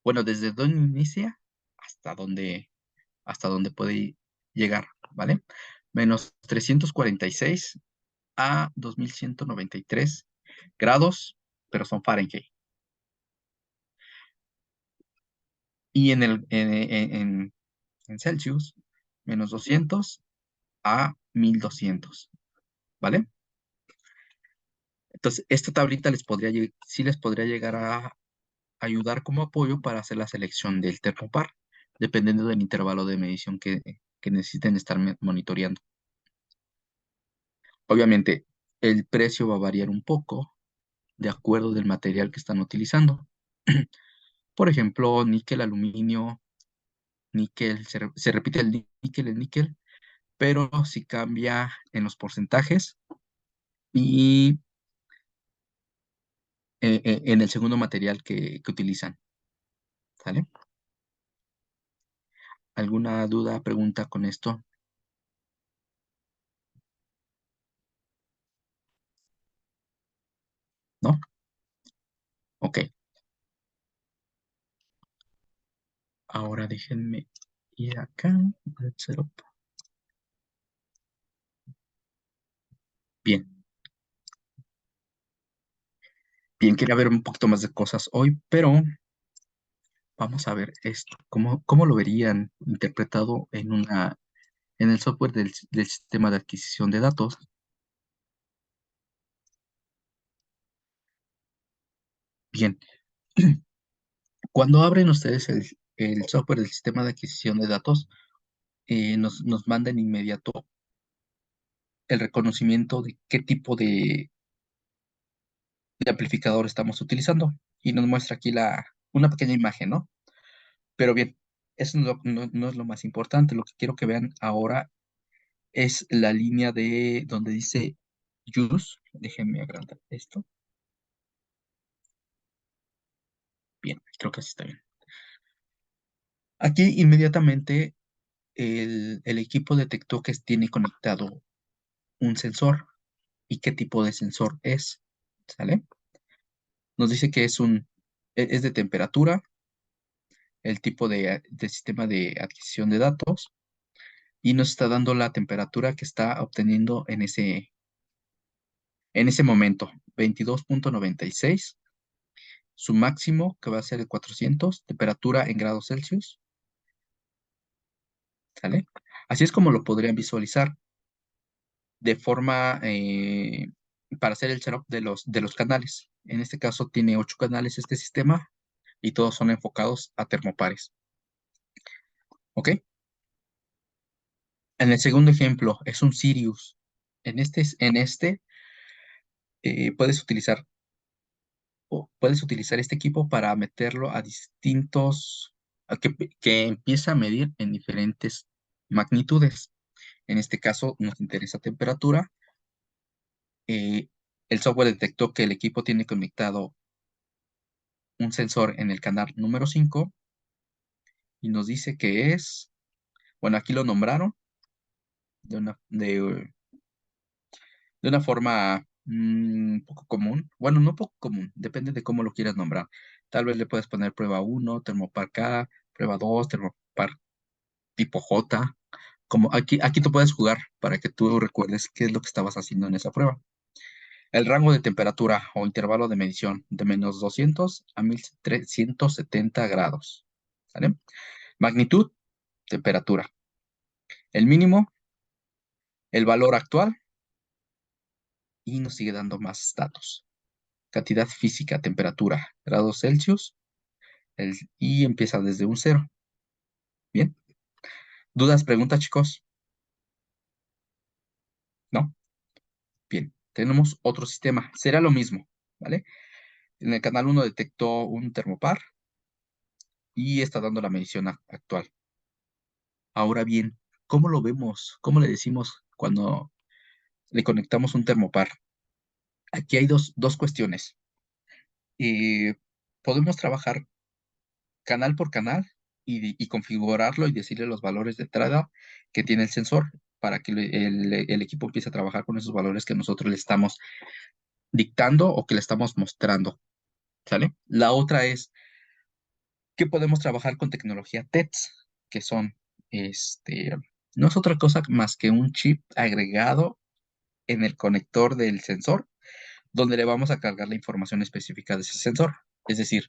Bueno, desde dónde inicia hasta dónde puede llegar, ¿vale? Menos 346 a 2193 grados, pero son Fahrenheit. Y en Celsius, menos 200 a 1200, ¿vale? Entonces, esta tablita sí les podría llegar a ayudar como apoyo para hacer la selección del termopar, dependiendo del intervalo de medición que necesiten estar monitoreando. Obviamente, el precio va a variar un poco de acuerdo del material que están utilizando. Por ejemplo, níquel, aluminio, níquel, se repite el níquel, pero sí cambia en los porcentajes y en el segundo material que utilizan. ¿Sale? ¿Alguna duda, pregunta con esto? ¿No? Ok. Ahora déjenme ir acá al setup. Bien. Bien, quería ver un poquito más de cosas hoy, pero vamos a ver esto. ¿Cómo lo verían interpretado en el software del sistema de adquisición de datos? Bien. Cuando abren ustedes el software del sistema de adquisición de datos, nos manda en inmediato el reconocimiento de qué tipo de amplificador estamos utilizando. Y nos muestra aquí una pequeña imagen, ¿no? Pero bien, eso no es lo más importante. Lo que quiero que vean ahora es la línea de donde dice use. Déjenme agrandar esto. Bien, creo que así está bien. Aquí inmediatamente el equipo detectó que tiene conectado un sensor. ¿Y qué tipo de sensor es? ¿Sale? Nos dice que es de temperatura, el tipo de sistema de adquisición de datos, y nos está dando la temperatura que está obteniendo en ese momento, 22.96, su máximo que va a ser de 400, temperatura en grados Celsius, ¿sale? Así es como lo podrían visualizar de forma para hacer el setup de los canales. En este caso tiene 8 canales este sistema y todos son enfocados a termopares. ¿Ok? En el segundo ejemplo es un Sirius. En este puedes utilizar este equipo para meterlo a que empieza a medir en diferentes magnitudes. En este caso nos interesa temperatura. Eh, el software detectó que el equipo tiene conectado un sensor en el canal número 5 y nos dice que bueno, aquí lo nombraron de una forma poco común. Bueno, no poco común, depende de cómo lo quieras nombrar. Tal vez le puedes poner prueba 1, termopar K, prueba 2, termopar tipo J. Como aquí tú puedes jugar para que tú recuerdes qué es lo que estabas haciendo en esa prueba. El rango de temperatura o intervalo de medición de menos 200 a 1370 grados. ¿Sale? Magnitud, temperatura. El mínimo, el valor actual y nos sigue dando más datos. Cantidad física, temperatura, grados Celsius y empieza desde un 0. Bien. ¿Dudas, preguntas, chicos? ¿No? Bien. Tenemos otro sistema. Será lo mismo, ¿vale? En el canal 1 detectó un termopar y está dando la medición actual. Ahora bien, ¿cómo lo vemos? ¿Cómo le decimos cuando le conectamos un termopar? Aquí hay dos cuestiones. Podemos trabajar canal por canal y configurarlo y decirle los valores de entrada que tiene el sensor para que el equipo empiece a trabajar con esos valores que nosotros le estamos dictando o que le estamos mostrando. ¿Sale? La otra es que podemos trabajar con tecnología TETS, que son, no es otra cosa más que un chip agregado en el conector del sensor, donde le vamos a cargar la información específica de ese sensor. Es decir,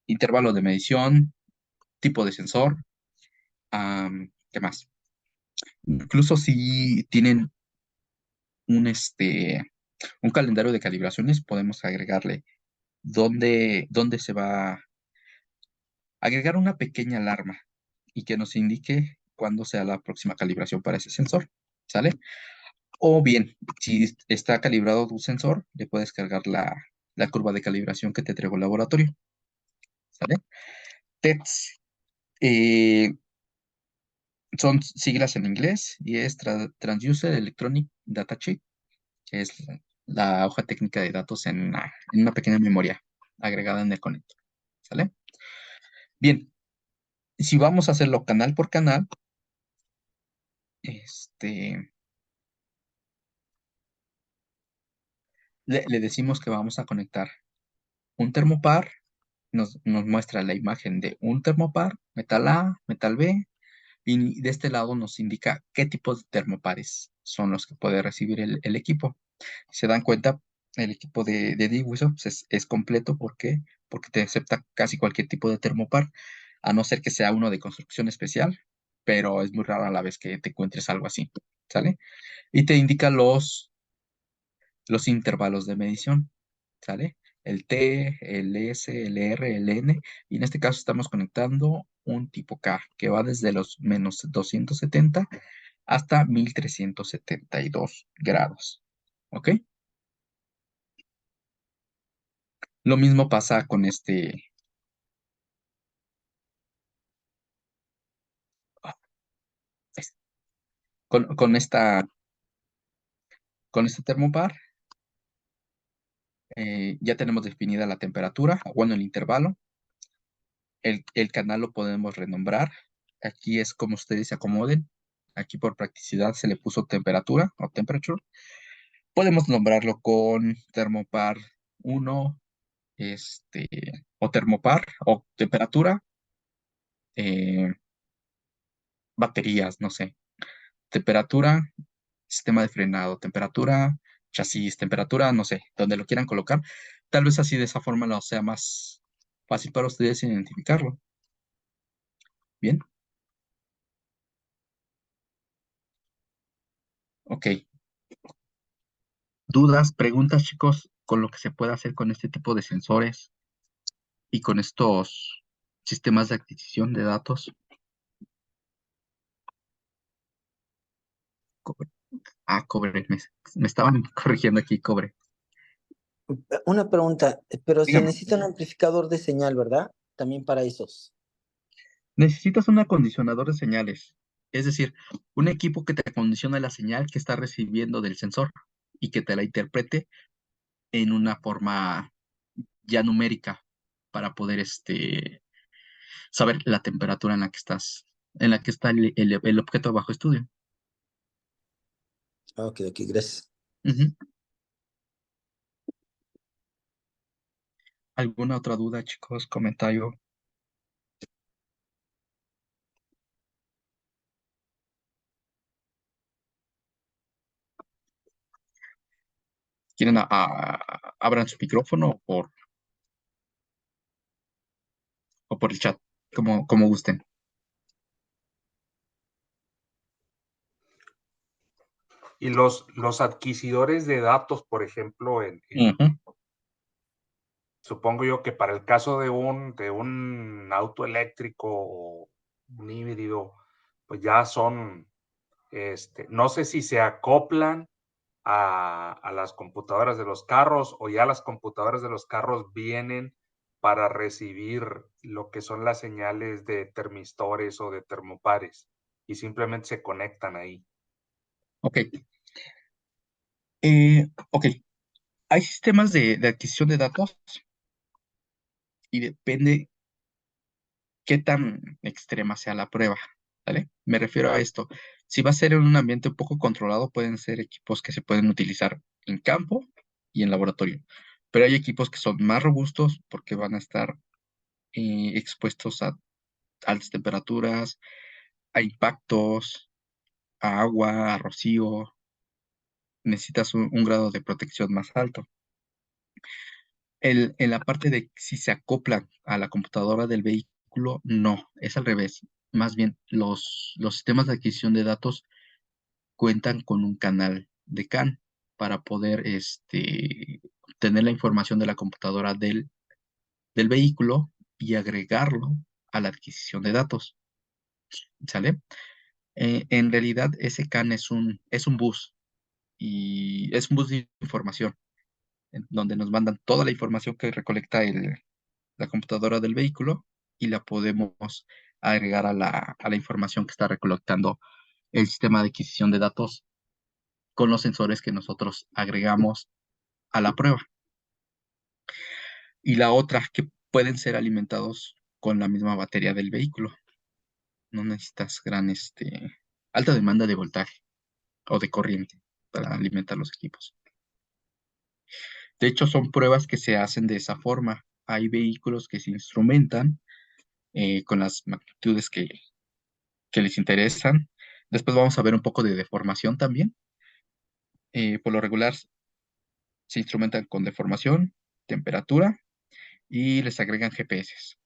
intervalo de medición, tipo de sensor, ¿qué más? Incluso si tienen un calendario de calibraciones, podemos agregarle dónde se va a agregar una pequeña alarma y que nos indique cuándo sea la próxima calibración para ese sensor, ¿sale? O bien, si está calibrado tu sensor, le puedes cargar la curva de calibración que te entregó el laboratorio, ¿sale? TETS son siglas en inglés y es Transducer Electronic Data Chip, que es la hoja técnica de datos en una pequeña memoria agregada en el conector, ¿sale? Bien, si vamos a hacerlo canal por canal, le decimos que vamos a conectar un termopar, nos muestra la imagen de un termopar, metal A, metal B, y de este lado nos indica qué tipos de termopares son los que puede recibir el equipo. Si se dan cuenta, el equipo de DWISO pues es completo. ¿Por qué? Porque te acepta casi cualquier tipo de termopar, a no ser que sea uno de construcción especial, pero es muy raro a la vez que te encuentres algo así, ¿sale? Y te indica los intervalos de medición, ¿sale? El T, el S, el R, el N, y en este caso estamos conectando un tipo K, que va desde los menos 270 hasta 1372 grados, ¿ok? Lo mismo pasa con con este termopar. Ya tenemos definida la temperatura, bueno, el intervalo. El canal lo podemos renombrar. Aquí es como ustedes se acomoden. Aquí por practicidad se le puso temperatura o temperature. Podemos nombrarlo con termopar 1, o termopar o temperatura, eh, baterías, no sé. Temperatura, sistema de frenado, temperatura, chasis, temperatura, no sé, donde lo quieran colocar. Tal vez así de esa forma lo sea más fácil para ustedes identificarlo. Bien. Ok. ¿Dudas, preguntas, chicos, con lo que se puede hacer con este tipo de sensores y con estos sistemas de adquisición de datos? Cobre. Cobre. Me estaban corrigiendo aquí, cobre. Una pregunta, pero se Dígame. necesita un amplificador de señal, ¿verdad? También para esos. Necesitas un acondicionador de señales, es decir, un equipo que te acondicione la señal que está recibiendo del sensor y que te la interprete en una forma ya numérica para poder saber la temperatura en la que está el objeto bajo estudio. Ok, gracias. Ujú. ¿Alguna otra duda, chicos? Comentario. ¿Quieren abran su micrófono o por el chat? Como gusten. Y los adquisidores de datos, por ejemplo, Ujú. supongo yo que para el caso de un auto eléctrico un híbrido, pues ya son, no sé si se acoplan a las computadoras de los carros o ya las computadoras de los carros vienen para recibir lo que son las señales de termistores o de termopares y simplemente se conectan ahí. Ok. Ok. Hay sistemas de adquisición de datos y depende qué tan extrema sea la prueba, ¿vale? Me refiero a esto. Si va a ser en un ambiente un poco controlado, pueden ser equipos que se pueden utilizar en campo y en laboratorio. Pero hay equipos que son más robustos porque van a estar expuestos a altas temperaturas, a impactos, a agua, a rocío. Necesitas un grado de protección más alto. En la parte de si se acoplan a la computadora del vehículo, no, es al revés. Más bien, los sistemas de adquisición de datos cuentan con un canal de CAN para poder tener la información de la computadora del vehículo y agregarlo a la adquisición de datos. ¿Sale? En realidad, ese CAN es un bus y es un bus de información en donde nos mandan toda la información que recolecta la computadora del vehículo y la podemos agregar a la información que está recolectando el sistema de adquisición de datos con los sensores que nosotros agregamos a la prueba. Y la otra, que pueden ser alimentados con la misma batería del vehículo. No necesitas alta demanda de voltaje o de corriente para alimentar los equipos. De hecho, son pruebas que se hacen de esa forma. Hay vehículos que se instrumentan con las magnitudes que les interesan. Después vamos a ver un poco de deformación también. Por lo regular se instrumentan con deformación, temperatura y les agregan GPS.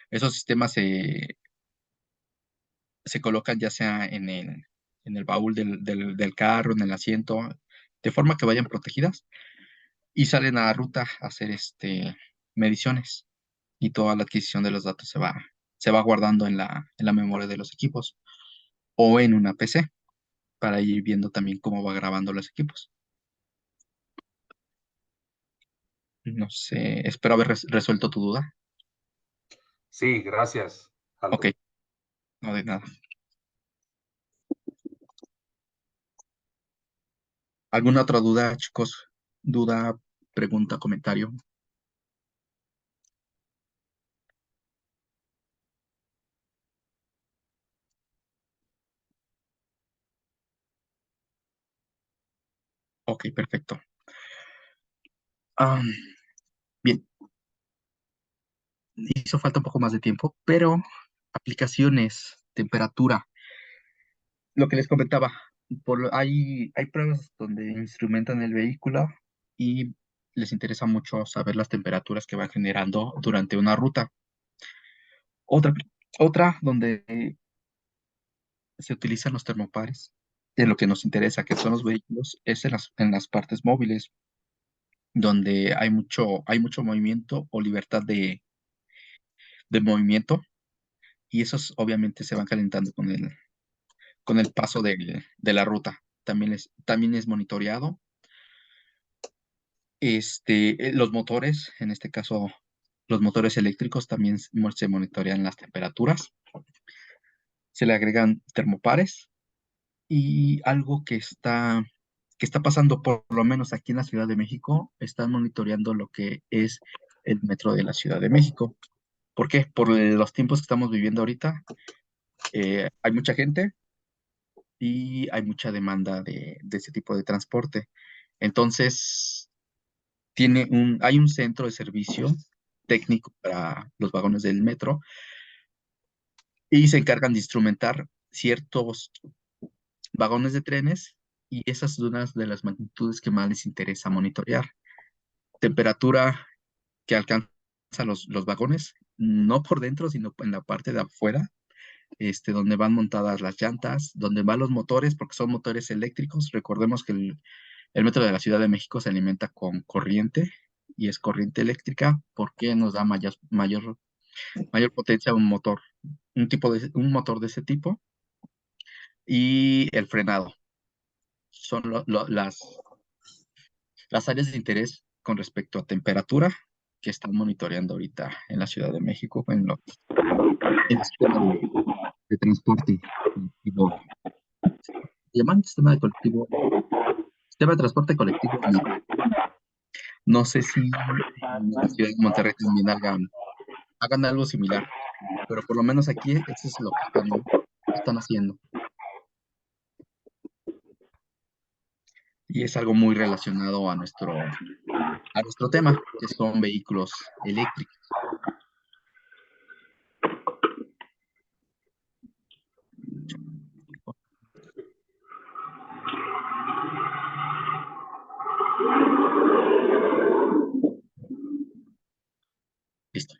Esos sistemas se colocan ya sea en el baúl del carro, en el asiento, de forma que vayan protegidas y salen a la ruta a hacer mediciones y toda la adquisición de los datos se va guardando en la memoria de los equipos o en una PC para ir viendo también cómo va grabando los equipos. No sé, espero haber resuelto tu duda. Sí, gracias, Aldo. Ok, no de nada. ¿Alguna otra duda, chicos? ¿Duda, pregunta, comentario? Ok, perfecto. Am, bien, hizo falta un poco más de tiempo, pero aplicaciones, temperatura, lo que les comentaba, hay pruebas donde instrumentan el vehículo y les interesa mucho saber las temperaturas que va generando durante una ruta. Otra, otra donde se utilizan los termopares, de lo que nos interesa, que son los vehículos, es en las partes móviles, donde hay mucho movimiento o libertad de movimiento, y esos obviamente se van calentando con el paso de la ruta. También es monitoreado. Los motores, en este caso, los motores eléctricos también se monitorean las temperaturas. Se le agregan termopares y algo que está pasando, por lo menos aquí en la Ciudad de México, están monitoreando lo que es el metro de la Ciudad de México. ¿Por qué? Por los tiempos que estamos viviendo ahorita, hay mucha gente y hay mucha demanda de ese tipo de transporte. Entonces, hay un centro de servicio técnico para los vagones del metro y se encargan de instrumentar ciertos vagones de trenes y esas son unas de las magnitudes que más les interesa monitorear. Temperatura que alcanza los vagones, no por dentro, sino en la parte de afuera, donde van montadas las llantas, donde van los motores, porque son motores eléctricos. Recordemos que el metro de la Ciudad de México se alimenta con corriente y es corriente eléctrica porque nos da mayor potencia a un motor. un motor de ese tipo y el frenado. Son las áreas de interés con respecto a temperatura que están monitoreando ahorita en la Ciudad de México, en el sistema de transporte colectivo. Se llaman sistema de transporte colectivo. No sé si en la ciudad de Monterrey también hagan algo similar, pero por lo menos aquí eso es lo que están haciendo. Y es algo muy relacionado a nuestro tema, que son vehículos eléctricos. Listo.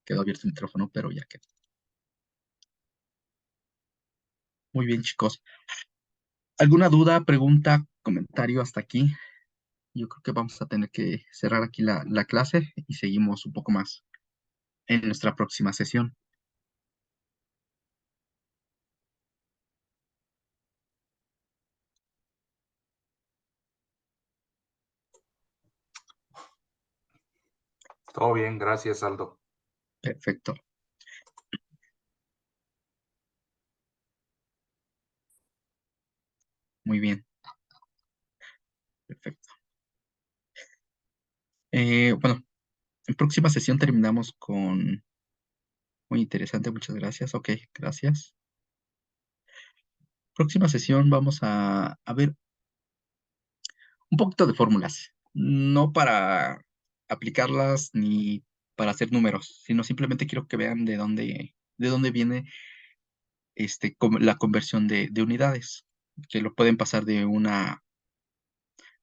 Quedó abierto el micrófono, pero ya quedó. Muy bien, chicos. ¿Alguna duda, pregunta, comentario hasta aquí? Yo creo que vamos a tener que cerrar aquí la clase y seguimos un poco más en nuestra próxima sesión. Todo bien, gracias, Aldo. Perfecto. Muy bien. Perfecto. Bueno, en próxima sesión terminamos con... Muy interesante, muchas gracias. Ok, gracias. Próxima sesión vamos a ver un poquito de fórmulas, no para aplicarlas ni para hacer números, sino simplemente quiero que vean de dónde viene la conversión de unidades, que lo pueden pasar de una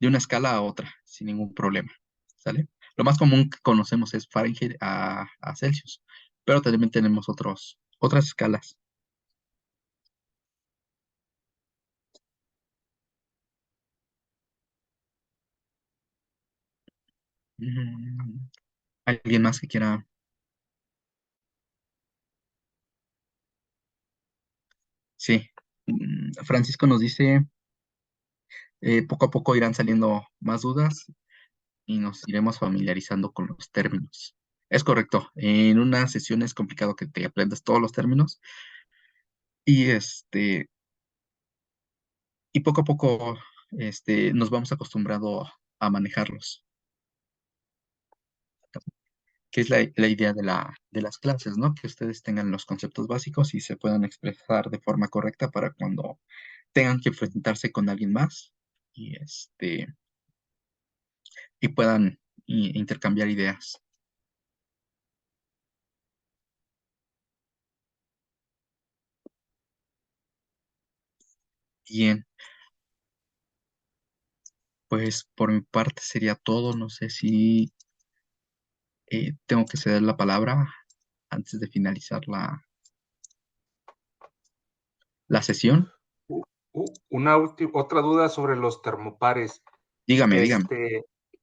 escala a otra sin ningún problema, ¿sale? Lo más común que conocemos es Fahrenheit a Celsius, pero también tenemos otras escalas. Mm, ¿Alguien más que quiera? Sí. Francisco nos dice, poco a poco irán saliendo más dudas y nos iremos familiarizando con los términos. Es correcto. En una sesión es complicado que te aprendas todos los términos y y poco a poco nos vamos acostumbrando a manejarlos, que es la idea de las clases, ¿no? Que ustedes tengan los conceptos básicos y se puedan expresar de forma correcta para cuando tengan que enfrentarse con alguien más y y puedan intercambiar ideas. Bien, pues por mi parte sería todo. No sé si tengo que ceder la palabra antes de finalizar la sesión. Otra duda sobre los termopares. Dígame.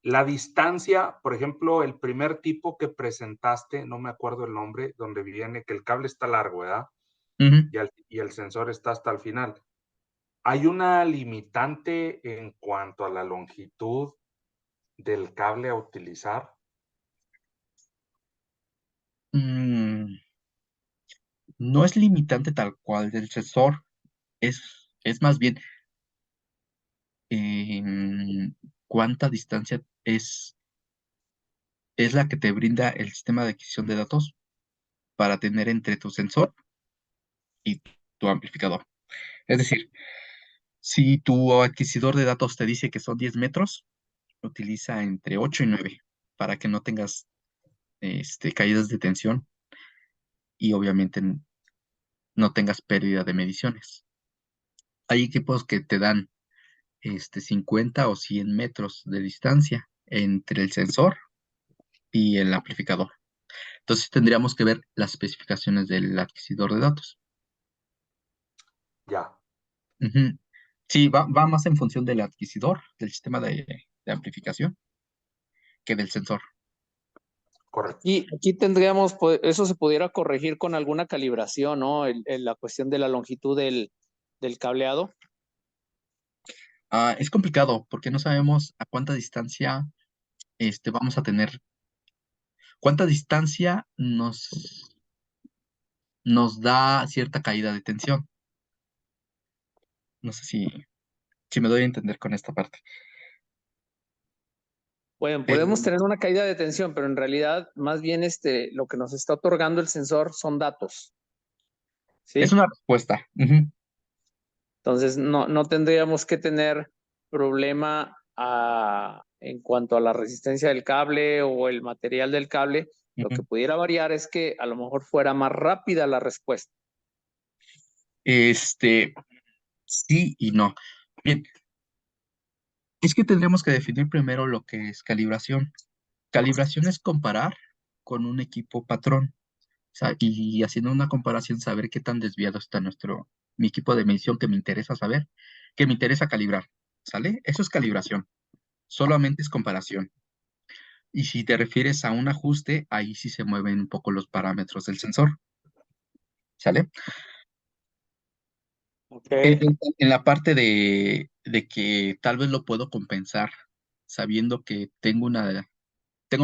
La distancia, por ejemplo, el primer tipo que presentaste, no me acuerdo el nombre, donde viene que el cable está largo, ¿verdad? Ujú. Y el sensor está hasta el final. ¿Hay una limitante en cuanto a la longitud del cable a utilizar? Mm, no es limitante tal cual del sensor, es más bien cuánta distancia es la que te brinda el sistema de adquisición de datos para tener entre tu sensor y tu amplificador. Es decir, si tu adquisidor de datos te dice que son 10 metros, utiliza entre 8 y 9 para que no tengas caídas de tensión y obviamente no tengas pérdida de mediciones. Hay equipos que te dan 50 o 100 metros de distancia entre el sensor y el amplificador. Entonces tendríamos que ver las especificaciones del adquisidor de datos. Ya. Ujú. Sí, va más en función del adquisidor, del sistema de amplificación, que del sensor. Correcto. Y aquí tendríamos, pues, eso se pudiera corregir con alguna calibración, ¿no? La cuestión de la longitud del cableado. Es complicado porque no sabemos a cuánta distancia vamos a tener, cuánta distancia nos da cierta caída de tensión. No sé si me doy a entender con esta parte. Bueno, Pero podemos tener una caída de tensión, pero en realidad, más bien, lo que nos está otorgando el sensor son datos, es ¿sí? una respuesta. Ujú, Entonces, no tendríamos que tener problema en cuanto a la resistencia del cable o el material del cable. Lo que ujú. pudiera variar es que a lo mejor fuera más rápida la respuesta. Sí y no. Bien, es que tendríamos que definir primero lo que es calibración. Calibración es comparar con un equipo patrón. O sea, y haciendo una comparación, saber qué tan desviado está mi equipo de medición que me interesa saber, que me interesa calibrar. ¿Sale? Eso es calibración. Solamente es comparación. Y si te refieres a un ajuste, ahí sí se mueven un poco los parámetros del sensor. ¿Sale? Ok. En la parte de que tal vez lo puedo compensar, sabiendo que tengo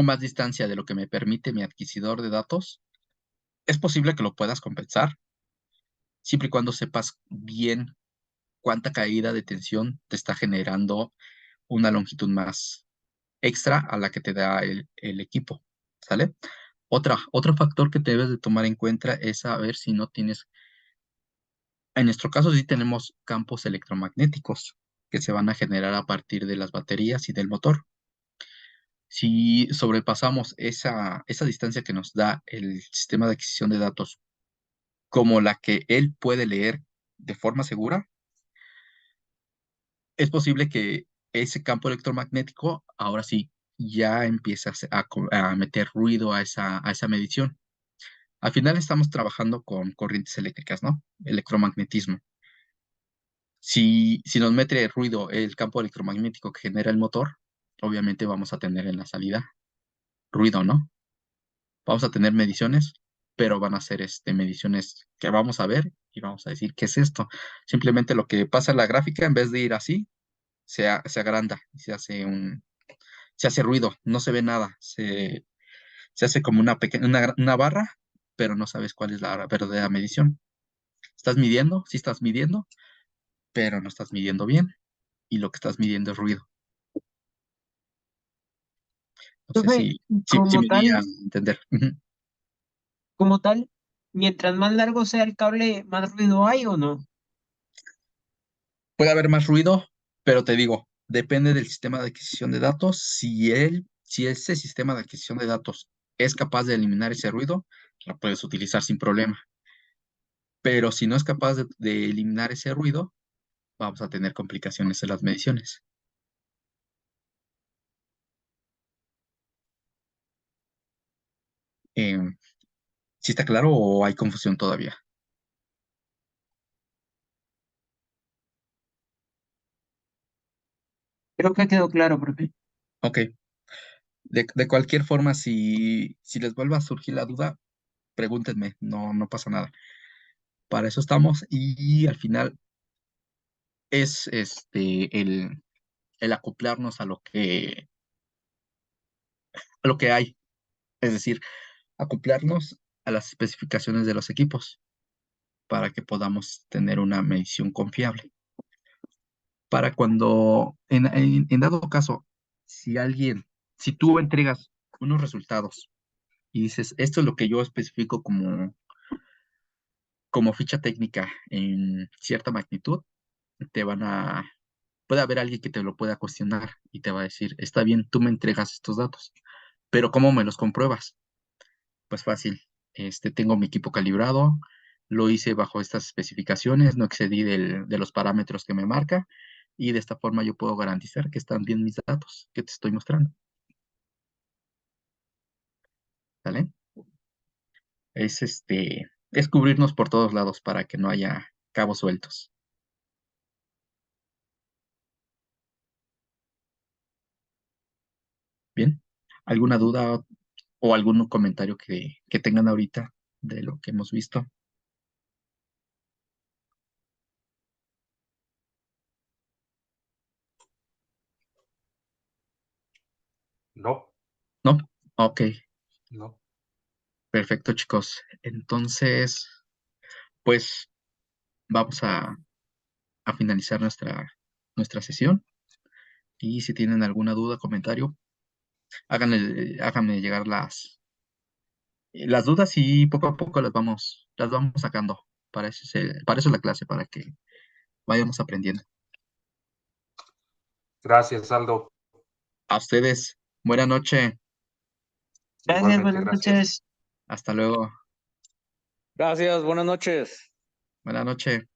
más distancia de lo que me permite mi adquisidor de datos, es posible que lo puedas compensar, siempre y cuando sepas bien cuánta caída de tensión te está generando una longitud más extra a la que te da el equipo. ¿Sale? Otro factor que debes de tomar en cuenta es saber si no tienes, en nuestro caso sí tenemos campos electromagnéticos que se van a generar a partir de las baterías y del motor. Si sobrepasamos esa distancia que nos da el sistema de adquisición de datos como la que él puede leer de forma segura, es posible que ese campo electromagnético ahora sí ya empiece a meter ruido a esa medición. Al final estamos trabajando con corrientes eléctricas, ¿no? Electromagnetismo. Si nos mete ruido el campo electromagnético que genera el motor, obviamente vamos a tener en la salida ruido, ¿no? Vamos a tener mediciones, pero van a ser mediciones que vamos a ver y vamos a decir, ¿qué es esto? Simplemente lo que pasa en la gráfica, en vez de ir así, se agranda y se hace ruido, no se ve nada, se hace como una pequeña, una barra, pero no sabes cuál es la verdadera medición. ¿Estás midiendo? Sí estás midiendo, pero no estás midiendo bien y lo que estás midiendo es ruido. No sé Profe, si me di a entender. Ujú. como tal, mientras más largo sea el cable, ¿más ruido hay o no? Puede haber más ruido, pero te digo, depende del sistema de adquisición de datos. Si ese sistema de adquisición de datos es capaz de eliminar ese ruido, lo puedes utilizar sin problema. Pero si no es capaz de eliminar ese ruido, vamos a tener complicaciones en las mediciones. ¿Sí está claro o hay confusión todavía? Creo que quedó claro, profe. Ok. De cualquier forma, si les vuelve a surgir la duda, pregúntenme, no pasa nada. Para eso estamos y al final es el acoplarnos a lo que hay, es decir, acoplarnos a las especificaciones de los equipos para que podamos tener una medición confiable. Para cuando, en dado caso, si tú entregas unos resultados y dices, esto es lo que yo especifico como ficha técnica en cierta magnitud, te van a, puede haber alguien que te lo pueda cuestionar y te va a decir, está bien, tú me entregas estos datos, pero ¿cómo me los compruebas? Pues fácil, tengo mi equipo calibrado, lo hice bajo estas especificaciones, no excedí de los parámetros que me marca y de esta forma yo puedo garantizar que están bien mis datos que te estoy mostrando. ¿Vale? Es cubrirnos por todos lados para que no haya cabos sueltos. Bien, ¿alguna duda o algún comentario que tengan ahorita de lo que hemos visto. No, ¿No? Ok, no. perfecto, chicos. Entonces, pues vamos a finalizar nuestra sesión. Y si tienen alguna duda, comentario, háganme llegar las dudas y poco a poco las vamos sacando. Para eso es la clase, para que vayamos aprendiendo. Gracias, Aldo. A ustedes, buena noche. Gracias, Igualmente, buenas gracias. noches. Hasta luego. Gracias, buenas noches. Buena noche.